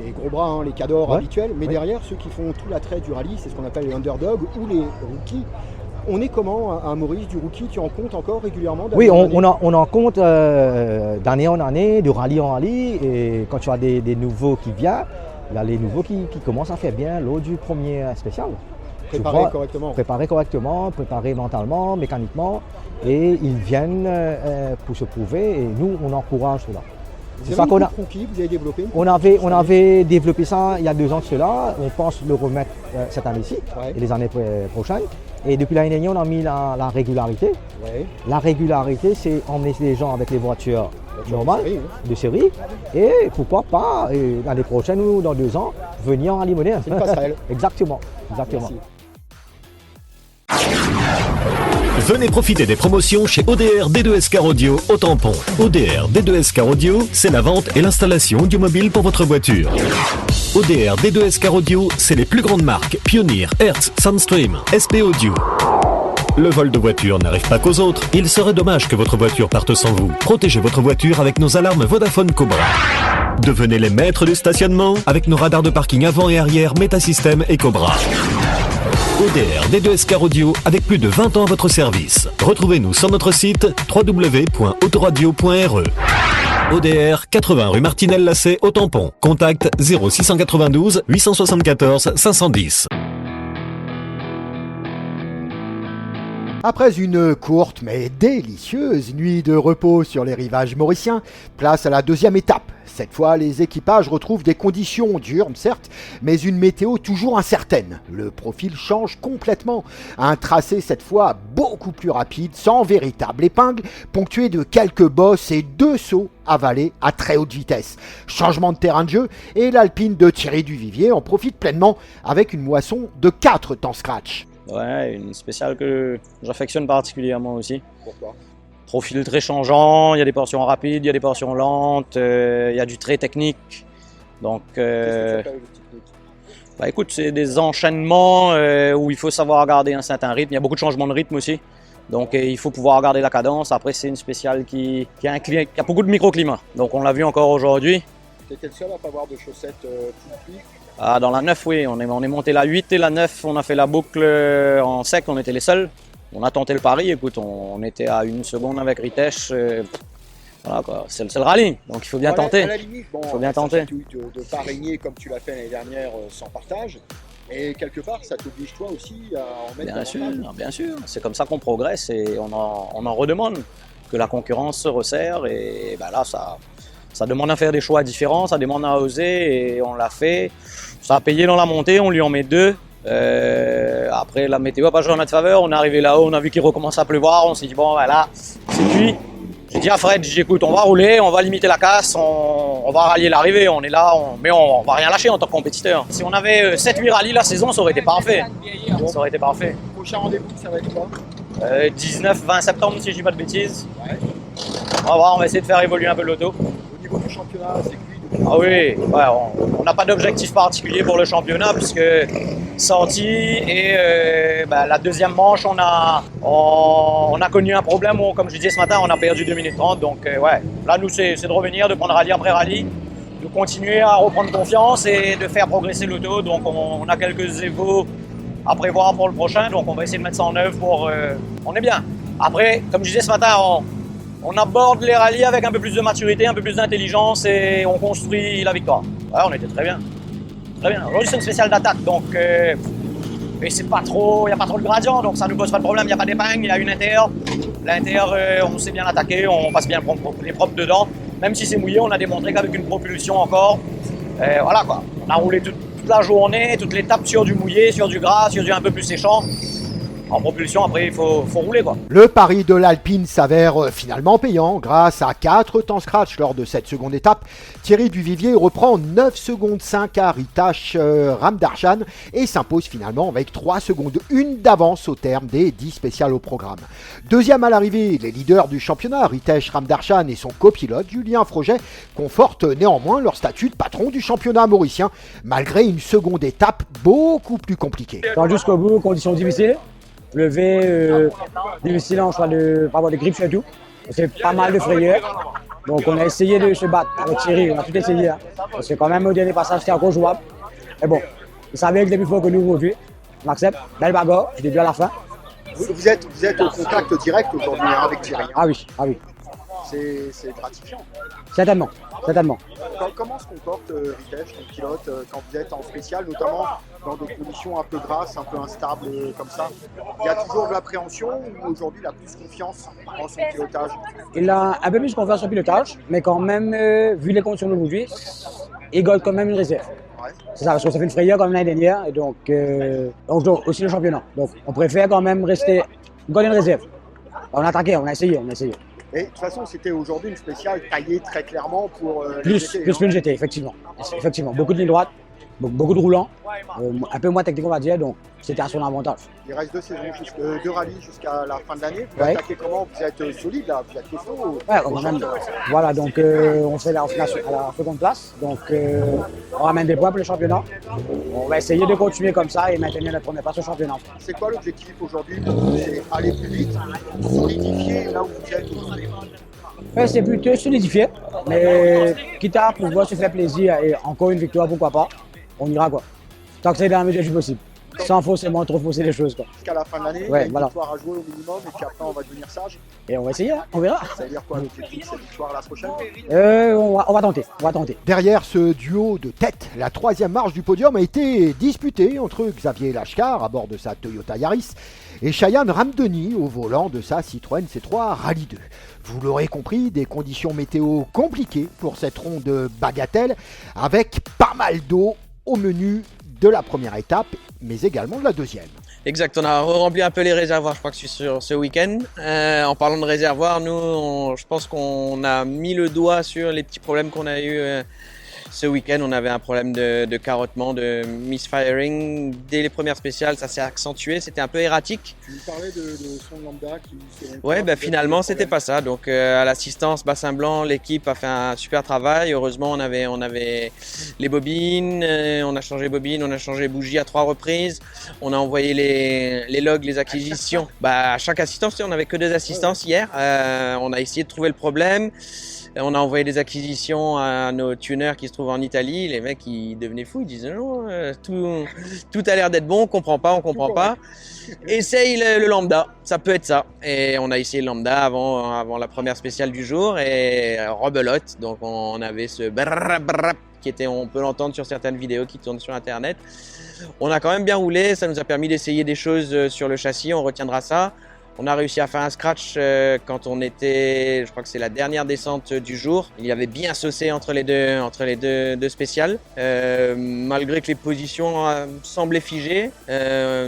les gros bras, hein, les cadors habituels, mais derrière ceux qui font tout l'attrait du rallye, c'est ce qu'on appelle les underdogs ou les rookies. On est comment à Maurice du rookie? Tu en comptes encore régulièrement? Oui, on en compte d'année en année, de rallye en rallye, et quand tu as des nouveaux qui viennent, il y a les nouveaux qui commencent à faire bien lors du premier spécial. Préparés correctement, préparés mentalement, mécaniquement, et ils viennent pour se prouver, et nous on encourage cela. C'est ça qu'on a. Vous avez développé on avait développé ça il y a 2 ans de cela. On pense le remettre cette année-ci et les années prochaines. Et depuis l'année dernière, on a mis la régularité. Ouais. La régularité, c'est emmener les gens avec les voitures normales, de série. Et pourquoi pas, l'année prochaine ou dans 2 ans, venir en rallye moderne. C'est une passerelle. Exactement. Merci. Venez profiter des promotions chez ODR D2S Car Audio au Tampon. ODR D2S Car Audio, c'est la vente et l'installation audiomobile pour votre voiture. ODR D2S Car Audio, c'est les plus grandes marques Pioneer, Hertz, Soundstream, SP Audio. Le vol de voiture n'arrive pas qu'aux autres. Il serait dommage que votre voiture parte sans vous. Protégez votre voiture avec nos alarmes Vodafone Cobra. Devenez les maîtres du stationnement avec nos radars de parking avant et arrière Metasystem et Cobra. ODR D2S Car Audio avec plus de 20 ans à votre service. Retrouvez-nous sur notre site www.autoradio.re. ODR 80 rue Martinel-Lacet au Tampon. Contact 0692 874 510. Après une courte mais délicieuse nuit de repos sur les rivages mauriciens, place à la deuxième étape. Cette fois, les équipages retrouvent des conditions dures, certes, mais une météo toujours incertaine. Le profil change complètement. Un tracé cette fois beaucoup plus rapide, sans véritable épingle, ponctué de quelques bosses et 2 sauts avalés à très haute vitesse. Changement de terrain de jeu et l'Alpine de Thierry Duvivier en profite pleinement avec une moisson de 4 temps scratch. Ouais, une spéciale que j'affectionne particulièrement aussi. Pourquoi? Profil très changeant, il y a des portions rapides, il y a des portions lentes, il y a du très technique. Donc, Qu'est-ce que tu bah écoute, c'est des enchaînements où il faut savoir garder un certain rythme. Il y a beaucoup de changements de rythme aussi. Donc il faut pouvoir garder la cadence. Après, c'est une spéciale qui a beaucoup de microclimats. Donc on l'a vu encore aujourd'hui. Tu étais le seul à pas avoir de chaussettes plus. Ah, dans la 9, oui, on est monté la 8 et la 9, on a fait la boucle en sec, on était les seuls. On a tenté le pari, écoute, on était à 1 seconde avec Ritesh. Voilà, quoi. C'est le rallye, donc il faut bien Voilà, tenter. à la limite, bon, Faut bien ça tenter. s'habitue de ne pas régner comme tu l'as fait l'année dernière sans partage. Et quelque part, ça t'oblige toi aussi à en mettre Bien sûr, davantage. bien sûr. C'est comme ça qu'on progresse et on en redemande. Que la concurrence se resserre et ben là, ça demande à faire des choix différents, ça demande à oser et on l'a fait. Ça a payé dans la montée, on lui en met 2. Après, la météo n'a pas joué en notre faveur. On est arrivé là-haut, on a vu qu'il recommence à pleuvoir. On s'est dit, bon, voilà, c'est cuit. J'ai dit à Fred, écoute, on va rouler, on va limiter la casse, on va rallier l'arrivée. On est là, mais on va rien lâcher en tant que compétiteur. Si on avait 7-8 rallyes la saison, ça aurait été parfait. Ça aurait été parfait. Prochain rendez-vous, ça va être quoi? 19-20 septembre, si je dis pas de bêtises. Ouais. On va voir, on va essayer de faire évoluer un peu l'auto. Au niveau du championnat, c'est cuit depuis. Ah oui, ouais, on n'a pas d'objectif particulier pour le championnat puisque sorti et la deuxième manche, on a connu un problème où, comme je disais ce matin, on a perdu 2 minutes 30. Donc ouais, là nous c'est de revenir, de prendre rallye après rallye, de continuer à reprendre confiance et de faire progresser l'auto. Donc on a quelques évos à prévoir pour le prochain, donc on va essayer de mettre ça en œuvre pour... on est bien. Après, comme je disais ce matin, on aborde les rallyes avec un peu plus de maturité, un peu plus d'intelligence et on construit la victoire. Ouais, on était très bien. Très bien. Aujourd'hui, c'est une spéciale d'attaque, donc... et c'est pas trop... Il n'y a pas trop de gradient, donc ça ne nous pose pas de problème. Il n'y a pas d'épingle, il y a une inter. L'inter, on sait bien l'attaquer, on passe bien les propres dedans. Même si c'est mouillé, on a démontré qu'avec une propulsion encore, voilà quoi. On a roulé toute la journée, toutes les tapes sur du mouillé, sur du gras, sur du un peu plus séchant. En propulsion, après, il faut rouler, quoi. Le pari de l'Alpine s'avère finalement payant grâce à 4 temps scratch lors de cette seconde étape. Thierry Duvivier reprend 9 secondes 5 à Ritesh Ramdarshan et s'impose finalement avec 3 secondes 1 d'avance au terme des 10 spéciales au programme. Deuxième à l'arrivée, les leaders du championnat, Ritesh Ramdarshan et son copilote Julien Froget confortent néanmoins leur statut de patron du championnat mauricien malgré une seconde étape beaucoup plus compliquée. Jusqu'au bout, conditions difficiles. Levé, difficile en choix de pas avoir de grippe surtout. C'est pas mal de frayeurs. Donc on a essayé de se battre avec Thierry, on a tout essayé. Hein. Parce que quand même au dernier passage c'était encore jouable. Mais bon, il savait que c'était plus fort que nous aujourd'hui. On accepte, belle bagarre, du début à la fin. Vous êtes au contact direct aujourd'hui avec Thierry. Ah oui, ah oui. C'est gratifiant. Certainement, certainement. Comment se comporte Ritesh, ton pilote, quand vous êtes en spécial, notamment dans des conditions un peu grasses, un peu instables comme ça? Il y a toujours de l'appréhension ou aujourd'hui il a plus confiance en son pilotage? Il a un peu plus confiance en son pilotage, mais quand même, vu les conditions d'aujourd'hui, il garde quand même une réserve. Ouais. C'est ça, parce qu'on s'est fait une frayeur comme l'année dernière, et donc aussi le championnat. Donc on préfère quand même garder une réserve. On a attaqué, on a essayé. Et de toute façon, c'était aujourd'hui une spéciale taillée très clairement pour plus une GT, effectivement. Effectivement, beaucoup de lignes droites, beaucoup de roulants, un peu moins technique on va dire, donc c'était à son avantage. Il reste 2 saisons, 2 rallyes jusqu'à la fin de l'année. Vous Ouais. attaquez comment? Vous êtes solide là, vous êtes costaud. Ouais, quand même. Voilà, donc on fait à la seconde place, donc on ramène des points pour le championnat. On va essayer de continuer comme ça et maintenir la première place au championnat. C'est quoi l'objectif aujourd'hui? C'est aller plus vite, solidifier là où vous êtes aujourd'hui. Ouais, c'est plutôt solidifié, mais quitte à pouvoir se faire plaisir et encore une victoire, pourquoi pas, on ira quoi. Tant que c'est dans la mesure du possible, sans forcément trop fausser les choses quoi. Jusqu'à la fin de l'année, il y Ouais, a une voilà. victoire à jouer au minimum et puis après on va devenir sage. Et on va essayer, hein, on verra. Ça veut dire quoi l'objectif, cette victoire la prochaine? On va tenter. Derrière ce duo de tête, la 3e marche du podium a été disputée entre Xavier Lachkar à bord de sa Toyota Yaris et Cheyenne Ramdeni au volant de sa Citroën C3 Rallye 2. Vous l'aurez compris, des conditions météo compliquées pour cette ronde bagatelle avec pas mal d'eau au menu de la première étape mais également de la deuxième. Exact, on a rempli un peu les réservoirs, je crois que sur ce week-end. En parlant de réservoirs, nous, je pense qu'on a mis le doigt sur les petits problèmes qu'on a eu ce week-end. On avait un problème de carottement, de misfiring. Dès les premières spéciales, ça s'est accentué, c'était un peu erratique. Tu nous parlais de son lambda qui... Ouais, finalement, c'était pas ça. Donc, à l'assistance Bassin Blanc, l'équipe a fait un super travail. Heureusement, on avait les bobines, on a changé bobines, on a changé bougies à 3 reprises. On a envoyé les logs, les acquisitions. À chaque assistance, on n'avait que 2 assistances hier. On a essayé de trouver le problème. On a envoyé des acquisitions à nos tuners qui se trouvent retrouve en Italie, les mecs ils devenaient fous, ils disaient non, tout a l'air d'être bon, on comprend pas. Essaye le lambda, ça peut être ça. Et on a essayé le lambda avant la première spéciale du jour et rebelote. Donc on avait ce brrrr qui était, on peut l'entendre sur certaines vidéos qui tournent sur internet. On a quand même bien roulé, ça nous a permis d'essayer des choses sur le châssis, on retiendra ça. On a réussi à faire un scratch quand on était, je crois que c'est la dernière descente du jour. Il y avait bien saucé entre les deux spéciales. Malgré que les positions semblaient figées,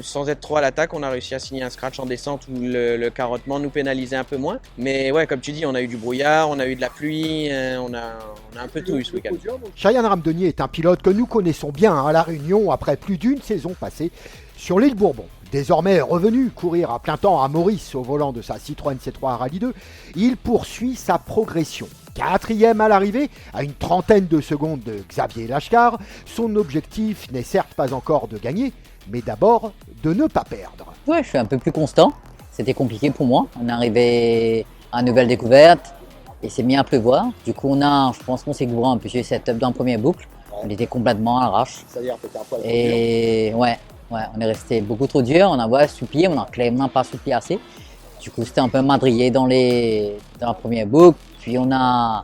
sans être trop à l'attaque, on a réussi à signer un scratch en descente où le carottement nous pénalisait un peu moins. Mais ouais, comme tu dis, on a eu du brouillard, on a eu de la pluie, on a un peu tout eu ce week-end. Cheyenne Ramdenier est un pilote que nous connaissons bien à La Réunion après plus d'une saison passée sur l'île Bourbon. Désormais revenu courir à plein temps à Maurice au volant de sa Citroën C3 Rallye 2, il poursuit sa progression. 4e à l'arrivée, à une trentaine de secondes de Xavier Lachkar, son objectif n'est certes pas encore de gagner, mais d'abord de ne pas perdre. Ouais, je suis un peu plus constant, c'était compliqué pour moi. On est arrivé à une nouvelle découverte et c'est mis à pleuvoir. Du coup, je pense qu'on s'est gouré un peu sur le setup dans la première boucle. On était complètement à l'arrache. C'est-à-dire que t'es un poil et ouais, on est resté beaucoup trop dur, on a supplié, on n'a clairement pas supplié assez. Du coup, c'était un peu madrier dans la première boucle. Puis on a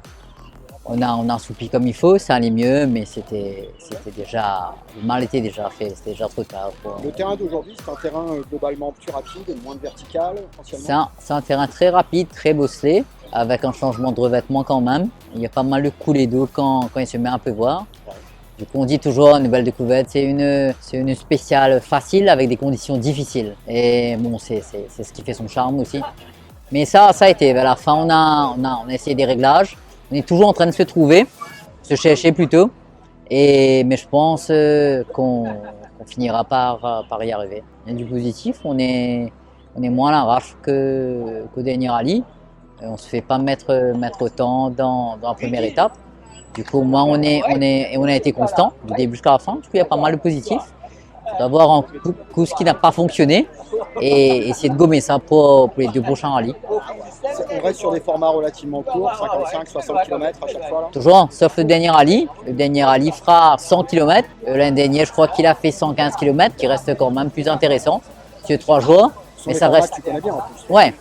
soupli comme il faut, ça allait mieux, mais le mal était déjà fait, c'était déjà trop tard. Le terrain d'aujourd'hui, c'est un terrain globalement plus rapide, moins de vertical, essentiellement. C'est un terrain très rapide, très bosselé, avec un changement de revêtement quand même. Il y a pas mal de coulées d'eau quand il se met à pleuvoir. Du coup, on dit toujours une nouvelle découverte, c'est une spéciale facile avec des conditions difficiles. Et bon, c'est ce qui fait son charme aussi. Mais ça a été. À la fin, on a essayé des réglages. On est toujours en train de se trouver, se chercher plutôt. Mais je pense qu'on finira par y arriver. Il y a du positif, on est moins à l'arrache qu'au dernier rallye. On ne se fait pas mettre autant dans la première étape. Du coup, moi, on a été constant du début jusqu'à la fin. Du coup, il y a pas mal de positifs. Il faut avoir un coup ce qui n'a pas fonctionné et essayer de gommer ça pour les 2 prochains rallyes. On reste sur des formats relativement courts, 55-60 km à chaque fois. Là. Toujours, sauf le dernier rallye. Le dernier rallye fera 100 km. L'an dernier, je crois qu'il a fait 115 km, qui reste quand même plus intéressant sur 3 jours. Mais ça reste. Que tu connais bien en plus. Ouais.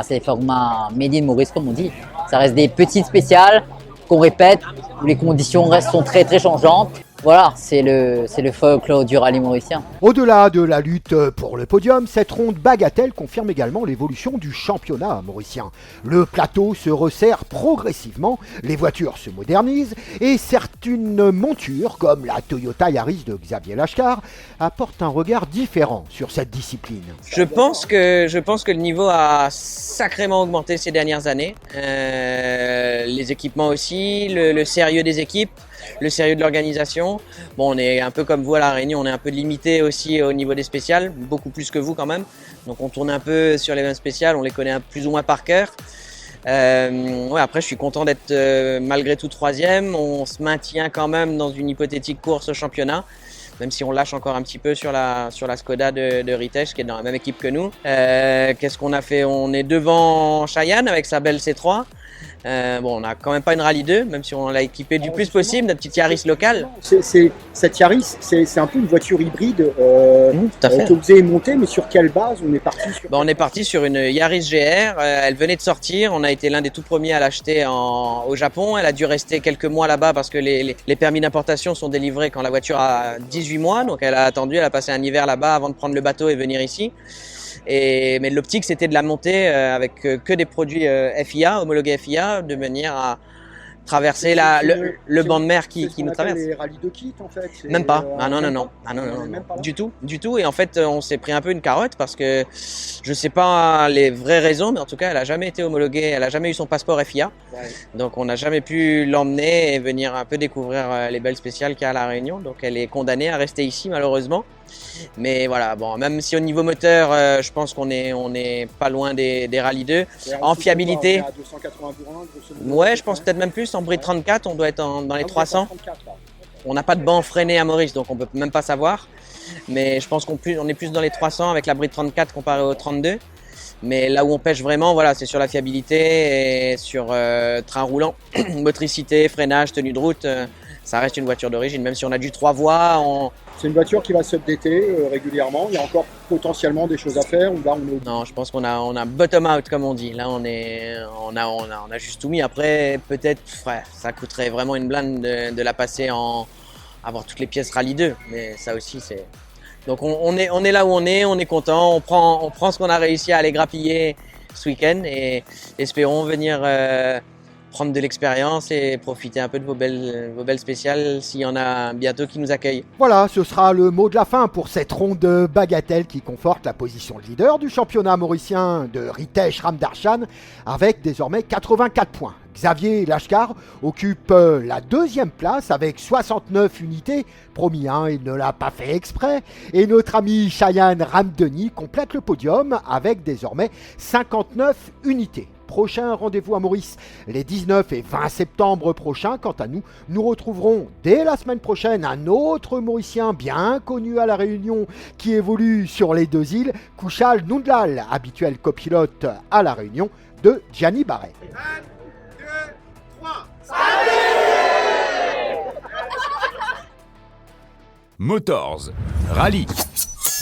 C'est les formats Made in Maurice, comme on dit. Ça reste des petites spéciales qu'on répète, où les conditions sont très très changeantes. Voilà, c'est le folklore du rallye mauricien. Au-delà de la lutte pour le podium, cette ronde bagatelle confirme également l'évolution du championnat mauricien. Le plateau se resserre progressivement, les voitures se modernisent et certaines montures, comme la Toyota Yaris de Xavier Lachkar, apportent un regard différent sur cette discipline. Je pense que le niveau a sacrément augmenté ces dernières années. Les équipements aussi, le sérieux des équipes. Le sérieux de l'organisation. Bon, on est un peu comme vous à La Réunion, on est un peu limité aussi au niveau des spéciales, beaucoup plus que vous quand même. Donc on tourne un peu sur les mêmes spéciales, on les connaît plus ou moins par cœur. Après, je suis content d'être malgré tout 3e. On se maintient quand même dans une hypothétique course au championnat, même si on lâche encore un petit peu sur la Skoda de Ritech, qui est dans la même équipe que nous. Qu'est-ce qu'on a fait? On est devant Cheyenne avec sa belle C3. On n'a quand même pas une Rallye 2, même si on l'a équipée du plus possible, notre petite Yaris locale. Cette Yaris, c'est un peu une voiture hybride tout à fait. que vous avez montée, mais sur quelle base on est parti sur... On est parti sur une Yaris GR, elle venait de sortir, on a été l'un des tout premiers à l'acheter au Japon. Elle a dû rester quelques mois là-bas parce que les permis d'importation sont délivrés quand la voiture a 18 mois, donc elle a attendu, elle a passé un hiver là-bas avant de prendre le bateau et venir ici. Mais l'optique, c'était de la monter avec que des produits FIA, homologués FIA, de manière à traverser le banc de mer qui nous traverse. Les rallyes de kit en fait. Même pas. Non. Du tout. Et en fait, on s'est pris un peu une carotte parce que je sais pas les vraies raisons, mais en tout cas, elle a jamais été homologuée, elle a jamais eu son passeport FIA. Ouais. Donc, on n'a jamais pu l'emmener et venir un peu découvrir les belles spéciales qu'il y a à La Réunion. Donc, elle est condamnée à rester ici, malheureusement. Mais voilà, bon, même si au niveau moteur, je pense qu'on est pas loin des Rallye 2. En fiabilité, à 280 bourrins, ouais, je pense peut-être même plus. En bride 34, on doit être dans les 300. On n'a pas de banc freiné à Maurice, donc on peut même pas savoir. Mais je pense qu'on est plus dans les 300 avec la bride 34 comparé au 32. Mais là où on pêche vraiment, voilà, c'est sur la fiabilité et sur train roulant, motricité, freinage, tenue de route. ça reste une voiture d'origine. Même si on a du 3 voies, C'est une voiture qui va s'updater régulièrement. Il y a encore potentiellement des choses à faire ou là on est... Non, je pense qu'on a bottom out comme on dit. Là, on a juste tout mis. Après, peut-être, ça coûterait vraiment une blinde de la passer avoir toutes les pièces Rallye 2. Mais ça aussi, c'est. Donc on est là où on est content. On prend ce qu'on a réussi à aller grappiller ce week-end et espérons venir prendre de l'expérience et profiter un peu de vos belles spéciales s'il y en a bientôt qui nous accueillent. Voilà, ce sera le mot de la fin pour cette ronde bagatelle qui conforte la position de leader du championnat mauricien de Ritesh Ramdarshan avec désormais 84 points. Xavier Lashkar occupe la deuxième place avec 69 unités. Promis, il ne l'a pas fait exprès. Et notre ami Cheyenne Ramdeni complète le podium avec désormais 59 unités. Prochain rendez-vous à Maurice les 19 et 20 septembre prochains. Quant à nous, nous retrouverons dès la semaine prochaine un autre Mauricien bien connu à La Réunion qui évolue sur les deux îles, Kouchal Noundlal, habituel copilote à La Réunion de Gianni Barret. Motors, rallye.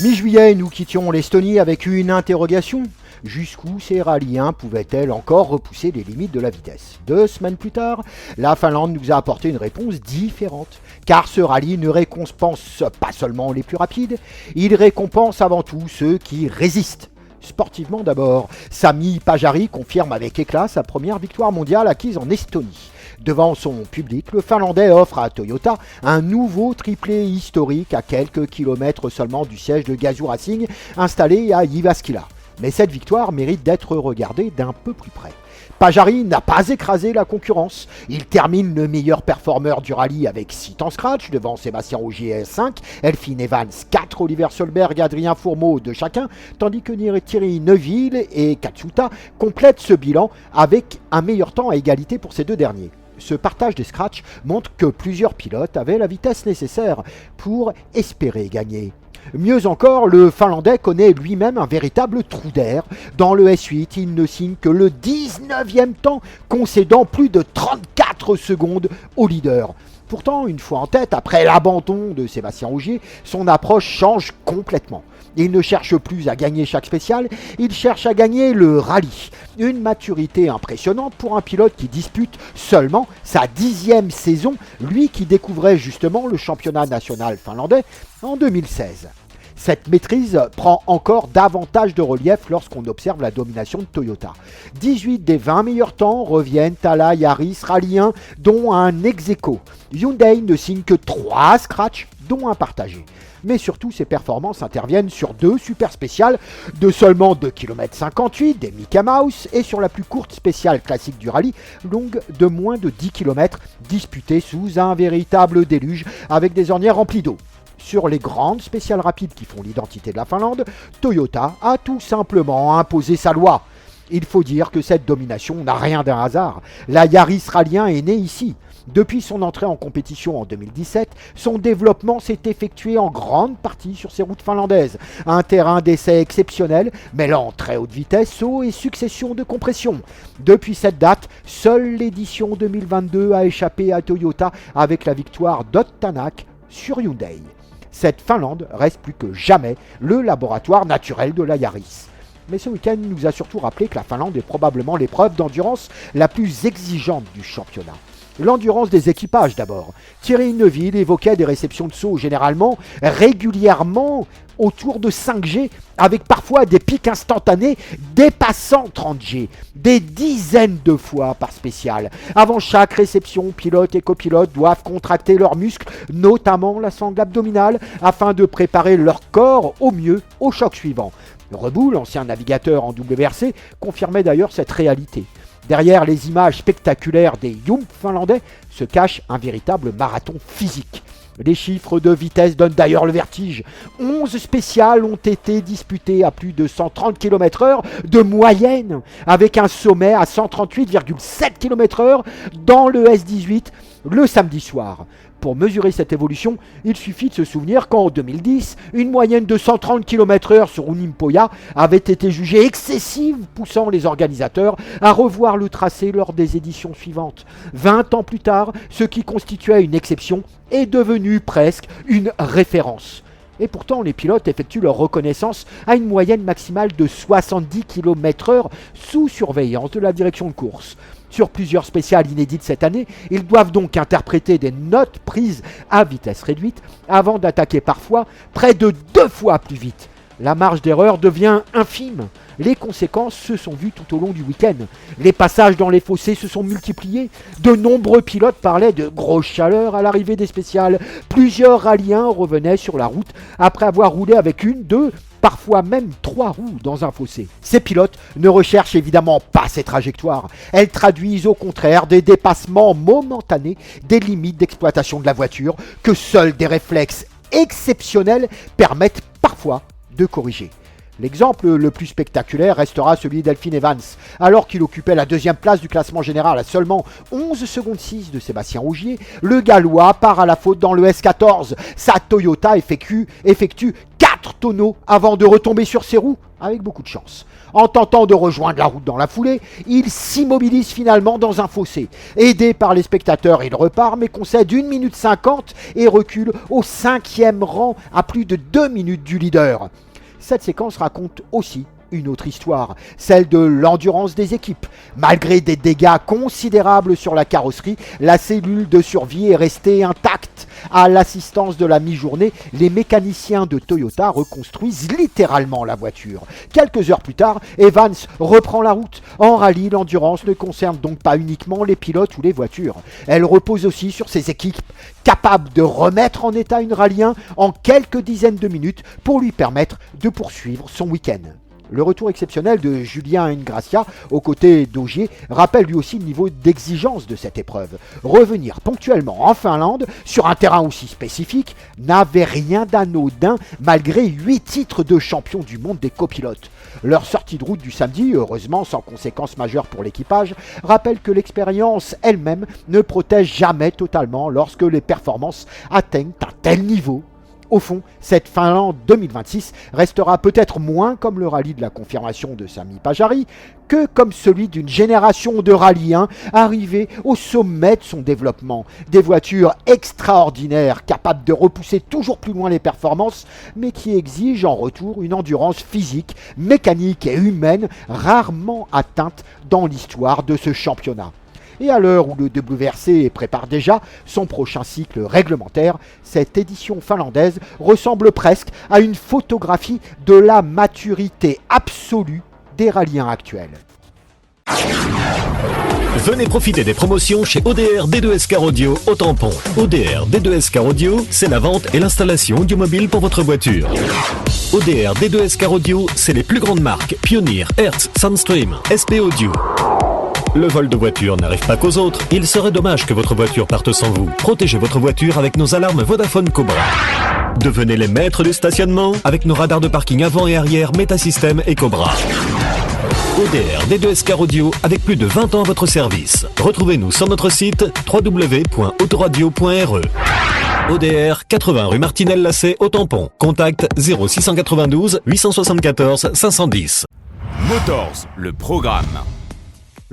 Mi-juillet, nous quittions l'Estonie avec une interrogation. Jusqu'où ces rallyens pouvaient-elles encore repousser les limites de la vitesse? 2 semaines plus tard, la Finlande nous a apporté une réponse différente. Car ce rallye ne récompense pas seulement les plus rapides, il récompense avant tout ceux qui résistent. Sportivement d'abord, Sami Pajari confirme avec éclat sa première victoire mondiale acquise en Estonie. Devant son public, le Finlandais offre à Toyota un nouveau triplé historique à quelques kilomètres seulement du siège de Gazoo Racing installé à Jyväskylä. Mais cette victoire mérite d'être regardée d'un peu plus près. Pajari n'a pas écrasé la concurrence. Il termine le meilleur performeur du rallye avec 6 temps scratch devant Sébastien Ogier 5, Elfyn Evans 4, Oliver Solberg, Adrien Fourmeau 2 chacun, tandis que Thierry Neuville et Katsuta complètent ce bilan avec un meilleur temps à égalité pour ces deux derniers. Ce partage des scratchs montre que plusieurs pilotes avaient la vitesse nécessaire pour espérer gagner. Mieux encore, le Finlandais connaît lui-même un véritable trou d'air. Dans le S8, il ne signe que le 19e temps, concédant plus de 34 secondes au leader. Pourtant, une fois en tête, après l'abandon de Sébastien Ogier, son approche change complètement. Il ne cherche plus à gagner chaque spécial, il cherche à gagner le rallye. Une maturité impressionnante pour un pilote qui dispute seulement sa 10e saison, lui qui découvrait justement le championnat national finlandais en 2016. Cette maîtrise prend encore davantage de relief lorsqu'on observe la domination de Toyota. 18 des 20 meilleurs temps reviennent à la Yaris Rally 1, dont un ex-aequo. Hyundai ne signe que 3 scratchs, dont un partagé. Mais surtout, ses performances interviennent sur 2 super spéciales de seulement 2,58 km, des Mickey Mouse, et sur la plus courte spéciale classique du rallye, longue de moins de 10 km, disputée sous un véritable déluge avec des ornières remplies d'eau. Sur les grandes spéciales rapides qui font l'identité de la Finlande, Toyota a tout simplement imposé sa loi. Il faut dire que cette domination n'a rien d'un hasard. La Yaris Rally 1 est née ici. Depuis son entrée en compétition en 2017, son développement s'est effectué en grande partie sur ces routes finlandaises. Un terrain d'essai exceptionnel, mêlant très haute vitesse, saut et succession de compression. Depuis cette date, seule l'édition 2022 a échappé à Toyota avec la victoire d'Ott Tanak sur Hyundai. Cette Finlande reste plus que jamais le laboratoire naturel de la Yaris. Mais ce week-end nous a surtout rappelé que la Finlande est probablement l'épreuve d'endurance la plus exigeante du championnat. L'endurance des équipages d'abord. Thierry Neuville évoquait des réceptions de saut généralement régulièrement autour de 5G, avec parfois des pics instantanés dépassant 30G, des dizaines de fois par spécial. Avant chaque réception, pilotes et copilotes doivent contracter leurs muscles, notamment la sangle abdominale, afin de préparer leur corps au mieux au choc suivant. Reboul, l'ancien navigateur en WRC, confirmait d'ailleurs cette réalité. Derrière les images spectaculaires des Jump finlandais se cache un véritable marathon physique. Les chiffres de vitesse donnent d'ailleurs le vertige. 11 spéciales ont été disputées à plus de 130 km/h de moyenne, avec un sommet à 138,7 km/h dans le S18 le samedi soir. Pour mesurer cette évolution, il suffit de se souvenir qu'en 2010, une moyenne de 130 km/h sur Unimpoya avait été jugée excessive, poussant les organisateurs à revoir le tracé lors des éditions suivantes. 20 ans plus tard, ce qui constituait une exception est devenu presque une référence. Et pourtant, les pilotes effectuent leur reconnaissance à une moyenne maximale de 70 km/h sous surveillance de la direction de course. Sur plusieurs spéciales inédites cette année, ils doivent donc interpréter des notes prises à vitesse réduite avant d'attaquer parfois près de 2 fois plus vite. La marge d'erreur devient infime. Les conséquences se sont vues tout au long du week-end. Les passages dans les fossés se sont multipliés. De nombreux pilotes parlaient de grosse chaleur à l'arrivée des spéciales. Plusieurs rallyens revenaient sur la route après avoir roulé avec 1, 2, parfois même 3 roues dans un fossé. Ces pilotes ne recherchent évidemment pas ces trajectoires. Elles traduisent au contraire des dépassements momentanés des limites d'exploitation de la voiture que seuls des réflexes exceptionnels permettent parfois de corriger. L'exemple le plus spectaculaire restera celui d'Elfyn Evans. Alors qu'il occupait la 2e place du classement général à seulement 11 secondes 6 de Sébastien Ogier, le Gallois part à la faute dans le S14. Sa Toyota effectue 4 tonneaux avant de retomber sur ses roues avec beaucoup de chance. En tentant de rejoindre la route dans la foulée, il s'immobilise finalement dans un fossé. Aidé par les spectateurs, il repart mais concède 1 minute 50 et recule au 5e rang à plus de 2 minutes du leader. Cette séquence raconte aussi une autre histoire, celle de l'endurance des équipes. Malgré des dégâts considérables sur la carrosserie, la cellule de survie est restée intacte. À l'assistance de la mi-journée, les mécaniciens de Toyota reconstruisent littéralement la voiture. Quelques heures plus tard, Evans reprend la route. En rallye, l'endurance ne concerne donc pas uniquement les pilotes ou les voitures. Elle repose aussi sur ces équipes capables de remettre en état une rallye 1 en quelques dizaines de minutes pour lui permettre de poursuivre son week-end. Le retour exceptionnel de Julien Ingrassia aux côtés d'Ogier rappelle lui aussi le niveau d'exigence de cette épreuve. Revenir ponctuellement en Finlande sur un terrain aussi spécifique n'avait rien d'anodin malgré 8 titres de champion du monde des copilotes. Leur sortie de route du samedi, heureusement sans conséquences majeures pour l'équipage, rappelle que l'expérience elle-même ne protège jamais totalement lorsque les performances atteignent un tel niveau. Au fond, cette Finlande 2026 restera peut-être moins comme le rallye de la confirmation de Sami Pajari que comme celui d'une génération de rallye 1 arrivée au sommet de son développement. Des voitures extraordinaires capables de repousser toujours plus loin les performances, mais qui exigent en retour une endurance physique, mécanique et humaine rarement atteinte dans l'histoire de ce championnat. Et à l'heure où le WRC prépare déjà son prochain cycle réglementaire, cette édition finlandaise ressemble presque à une photographie de la maturité absolue des rallyens actuels. Venez profiter des promotions chez ODR D2S Car Audio au Tampon. ODR D2S Car Audio, c'est la vente et l'installation audiomobile pour votre voiture. ODR D2S Car Audio, c'est les plus grandes marques Pioneer, Hertz, Soundstream, SP Audio. Le vol de voiture n'arrive pas qu'aux autres. Il serait dommage que votre voiture parte sans vous. Protégez votre voiture avec nos alarmes Vodafone Cobra. Devenez les maîtres du stationnement avec nos radars de parking avant et arrière Metasystem et Cobra. ODR D2S Car Audio avec plus de 20 ans à votre service. Retrouvez-nous sur notre site www.autoradio.re. ODR, 80 rue Martinelle-Lacet au Tampon. Contact 0692 874 510. Motors, le programme.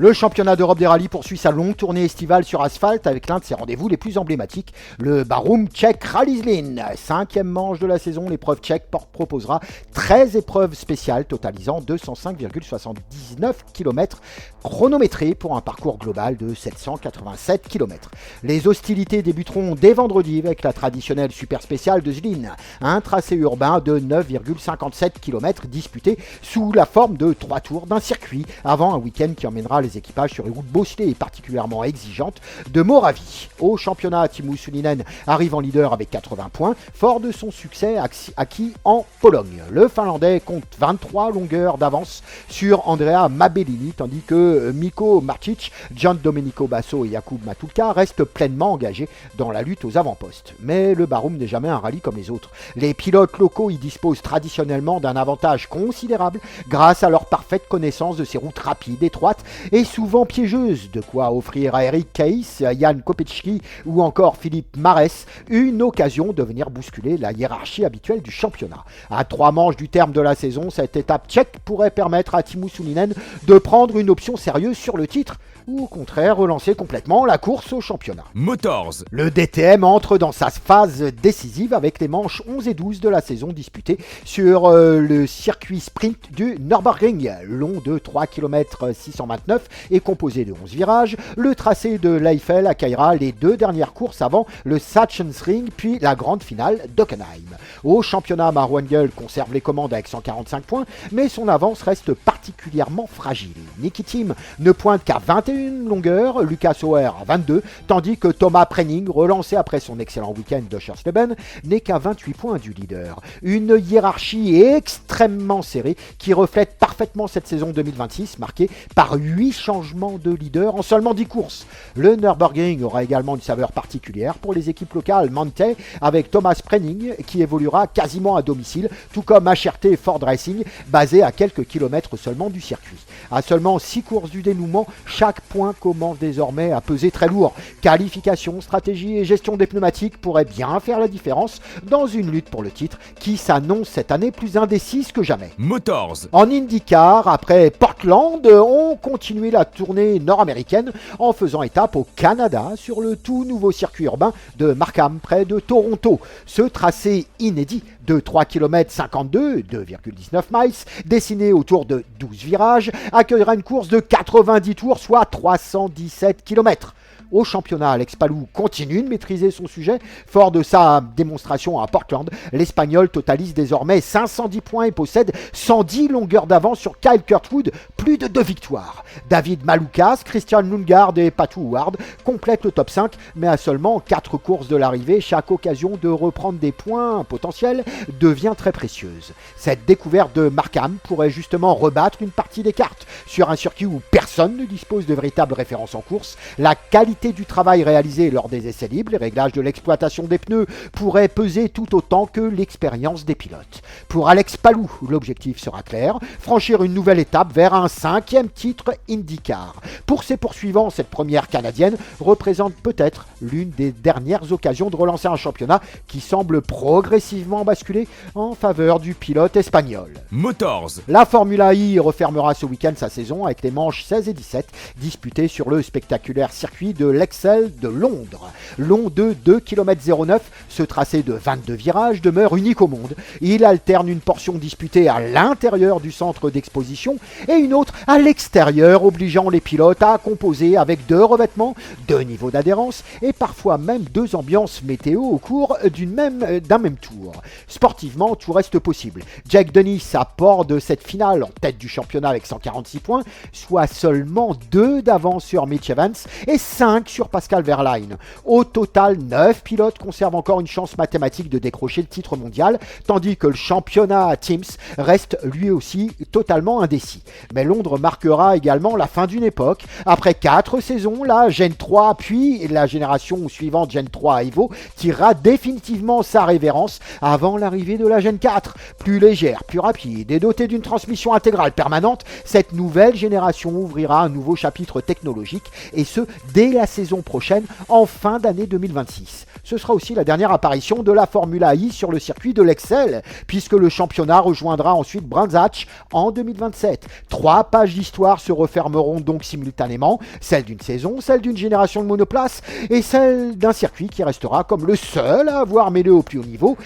Le championnat d'Europe des rallyes poursuit sa longue tournée estivale sur asphalte avec l'un de ses rendez-vous les plus emblématiques, le Barum Czech Rallye-Zlin. 5e manche de la saison, l'épreuve tchèque proposera 13 épreuves spéciales totalisant 205,79 km chronométrés pour un parcours global de 787 km. Les hostilités débuteront dès vendredi avec la traditionnelle super spéciale de Zlin, un tracé urbain de 9,57 km disputé sous la forme de 3 tours d'un circuit avant un week-end qui emmènera les équipages sur une route bosselée et particulièrement exigeante de Moravie. Au championnat, Timo Sunninen arrive en leader avec 80 points, fort de son succès acquis en Pologne. Le Finlandais compte 23 longueurs d'avance sur Andrea Mabellini, tandis que que Miko Marcic, Gian Domenico Basso et Jakub Matulka restent pleinement engagés dans la lutte aux avant-postes. Mais le Barum n'est jamais un rallye comme les autres. Les pilotes locaux y disposent traditionnellement d'un avantage considérable grâce à leur parfaite connaissance de ces routes rapides, étroites et souvent piégeuses, de quoi offrir à Eric Caiss, Jan Kopecki ou encore Philippe Marès une occasion de venir bousculer la hiérarchie habituelle du championnat. À 3 manches du terme de la saison, cette étape tchèque pourrait permettre à Teemu Sunninen de prendre une option sérieuse sur le titre ou au contraire relancer complètement la course au championnat. Motors. Le DTM entre dans sa phase décisive avec les manches 11 et 12 de la saison disputées sur le circuit sprint du Nürburgring, long de 3 km 629 et composé de 11 virages. Le tracé de l'Eifel accueillera les 2 dernières courses avant le Sachsenring puis la grande finale d'Hockenheim. Au championnat, Marwan Gull conserve les commandes avec 145 points, mais son avance reste particulièrement fragile. Niki Team ne pointe qu'à 21 longueurs, Lucas Auer à 22, tandis que Thomas Prenning, relancé après son excellent week-end de Schersleben, n'est qu'à 28 points du leader. Une hiérarchie extrêmement serrée qui reflète parfaitement cette saison 2026, marquée par 8 changements de leader en seulement 10 courses. Le Nürburgring aura également une saveur particulière pour les équipes locales Manthey, avec Thomas Prenning qui évoluera quasiment à domicile, tout comme HRT Ford Racing, basé à quelques kilomètres seulement du circuit. À seulement 6 courses du dénouement, chaque point commence désormais à peser très lourd. Qualification, stratégie et gestion des pneumatiques pourraient bien faire la différence dans une lutte pour le titre qui s'annonce cette année plus indécise que jamais. Motors. En IndyCar, après Portland, on continue la tournée nord-américaine en faisant étape au Canada sur le tout nouveau circuit urbain de Markham près de Toronto. Ce tracé inédit de 3 km 52, 2,19 miles, dessiné autour de 12 virages, accueillera une course de 90 tours, soit 317 km. Au championnat, Alex Palou continue de maîtriser son sujet. Fort de sa démonstration à Portland, l'Espagnol totalise désormais 510 points et possède 110 longueurs d'avance sur Kyle Kirkwood, plus de 2 victoires. David Malukas, Christian Lundgaard et Patou Howard complètent le top 5, mais à seulement 4 courses de l'arrivée, chaque occasion de reprendre des points potentiels devient très précieuse. Cette découverte de Markham pourrait justement rebattre une partie des cartes. Sur un circuit où personne ne dispose de véritables références en course, la qualité du travail réalisé lors des essais libres, les réglages de l'exploitation des pneus pourraient peser tout autant que l'expérience des pilotes. Pour Alex Palou, l'objectif sera clair, franchir une nouvelle étape vers un 5e titre IndyCar. Pour ses poursuivants, cette première canadienne représente peut-être l'une des dernières occasions de relancer un championnat qui semble progressivement basculer en faveur du pilote espagnol. Motors. La Formula I refermera ce week-end sa saison avec les manches 16 et 17 disputées sur le spectaculaire circuit de l'Excel de Londres. Long de 2 km 09, ce tracé de 22 virages demeure unique au monde. Il alterne une portion disputée à l'intérieur du centre d'exposition et une autre à l'extérieur, obligeant les pilotes à composer avec 2 revêtements, 2 niveaux d'adhérence et parfois même 2 ambiances météo au cours d'un même tour. Sportivement, tout reste possible. Jack Dennis apporte de cette finale en tête du championnat avec 146 points, soit seulement 2 d'avance sur Mitch Evans et 5 sur Pascal Wehrlein. Au total, 9 pilotes conservent encore une chance mathématique de décrocher le titre mondial, tandis que le championnat Teams reste lui aussi totalement indécis. Mais Londres marquera également la fin d'une époque. Après 4 saisons, la Gen 3 puis la génération suivante Gen 3 Evo tirera définitivement sa révérence avant l'arrivée de la Gen 4. Plus légère, plus rapide et dotée d'une transmission intégrale permanente, cette nouvelle génération ouvrira un nouveau chapitre technologique et ce dès la saison prochaine, en fin d'année 2026. Ce sera aussi la dernière apparition de la Formula I sur le circuit de l'Excel, puisque le championnat rejoindra ensuite Brands Hatch en 2027. 3 pages d'histoire se refermeront donc simultanément, celle d'une saison, celle d'une génération de monoplaces et celle d'un circuit qui restera comme le seul à avoir mêlé au plus haut niveau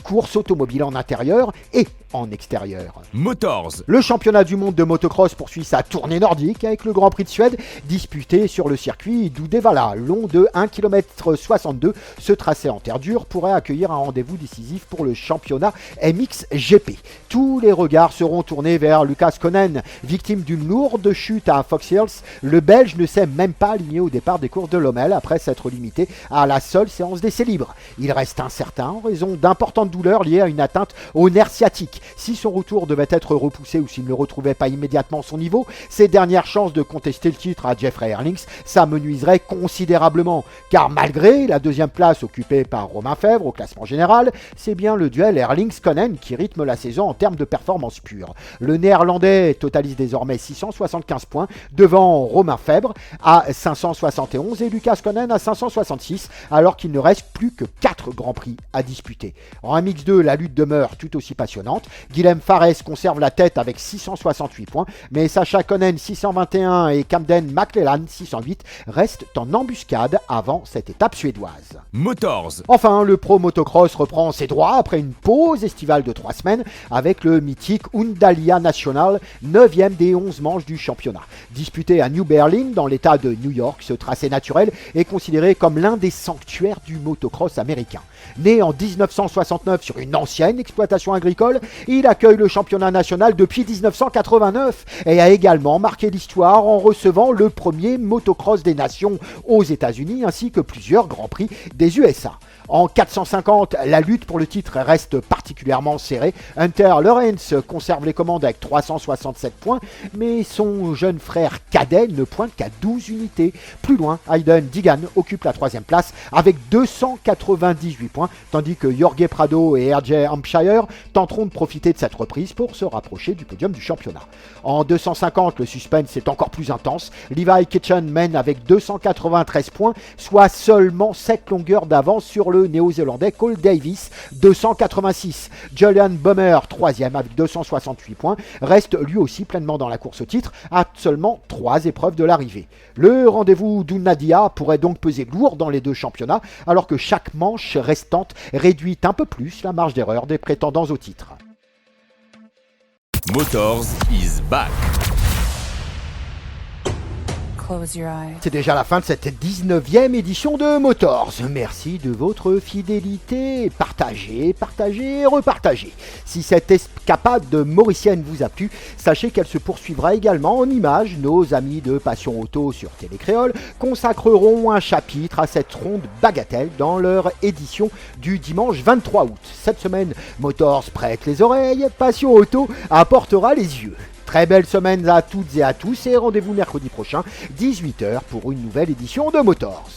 course automobile en intérieur et en extérieur. Motors. Le championnat du monde de motocross poursuit sa tournée nordique avec le Grand Prix de Suède disputé sur le circuit d'Uddevalla, long de 1 km 62. Ce tracé en terre dure pourrait accueillir un rendez-vous décisif pour le championnat MXGP. Tous les regards seront tournés vers Lucas Konen, victime d'une lourde chute à Fox Hills. Le Belge ne s'est même pas aligné au départ des courses de Lommel après s'être limité à la seule séance d'essai libre. Il reste incertain en raison d'importantes douleurs liées à une atteinte au nerf sciatique. si son retour devait être repoussé ou s'il ne retrouvait pas immédiatement son niveau, ses dernières chances de contester le titre à Jeffrey Herlings s'amenuiseraient considérablement, car malgré la deuxième place occupée par Romain Fèvre au classement général, c'est bien le duel Herlings-Konen qui rythme la saison en termes de performance pure. Le néerlandais totalise désormais 675 points devant Romain Fèvre à 571 et Lucas Konen à 566, alors qu'il ne reste plus que 4 Grands Prix à disputer. En MX2, la lutte demeure tout aussi passionnante. Guilhem Fares conserve la tête avec 668 points, mais Sacha Konen 621 et Camden McLellan 608 restent en embuscade avant cette étape suédoise. Motors. Enfin, le pro motocross reprend ses droits après une pause estivale de 3 semaines avec le mythique Undalia National, 9e des 11 manches du championnat. Disputé à New Berlin dans l'état de New York, ce tracé naturel est considéré comme l'un des sanctuaires du motocross américain. Né en 1969 sur une ancienne exploitation agricole, il accueille le championnat national depuis 1989 et a également marqué l'histoire en recevant le premier motocross des nations aux États-Unis ainsi que plusieurs grands prix des USA. En 450, la lutte pour le titre reste particulièrement serrée. Hunter Lawrence conserve les commandes avec 367 points, mais son jeune frère cadet ne pointe qu'à 12 unités. Plus loin, Hayden Digan occupe la 3e place avec 298 points, tandis que Jorge Prado et RJ Hampshire tenteront de profiter de cette reprise pour se rapprocher du podium du championnat. En 250, le suspense est encore plus intense. Levi Kitchen mène avec 293 points, soit seulement 7 longueurs d'avance sur le néo-zélandais Cole Davis, 286. Julian Bomer, 3e avec 268 points, reste lui aussi pleinement dans la course au titre, à seulement 3 épreuves de l'arrivée. Le rendez-vous d'Unnadia pourrait donc peser lourd dans les deux championnats, alors que chaque manche restante réduit un peu plus la marge d'erreur des prétendants au titre. Motors is back. Close your eyes. C'est déjà la fin de cette 19e édition de Motors. Merci de votre fidélité. Partagez, partagez, repartagez. Si cette escapade de mauricienne vous a plu, sachez qu'elle se poursuivra également en images. Nos amis de Passion Auto sur Télécréole consacreront un chapitre à cette ronde bagatelle dans leur édition du dimanche 23 août. Cette semaine, Motors prête les oreilles, Passion Auto apportera les yeux. Très belle semaine à toutes et à tous et rendez-vous mercredi prochain, 18h pour une nouvelle édition de Motors.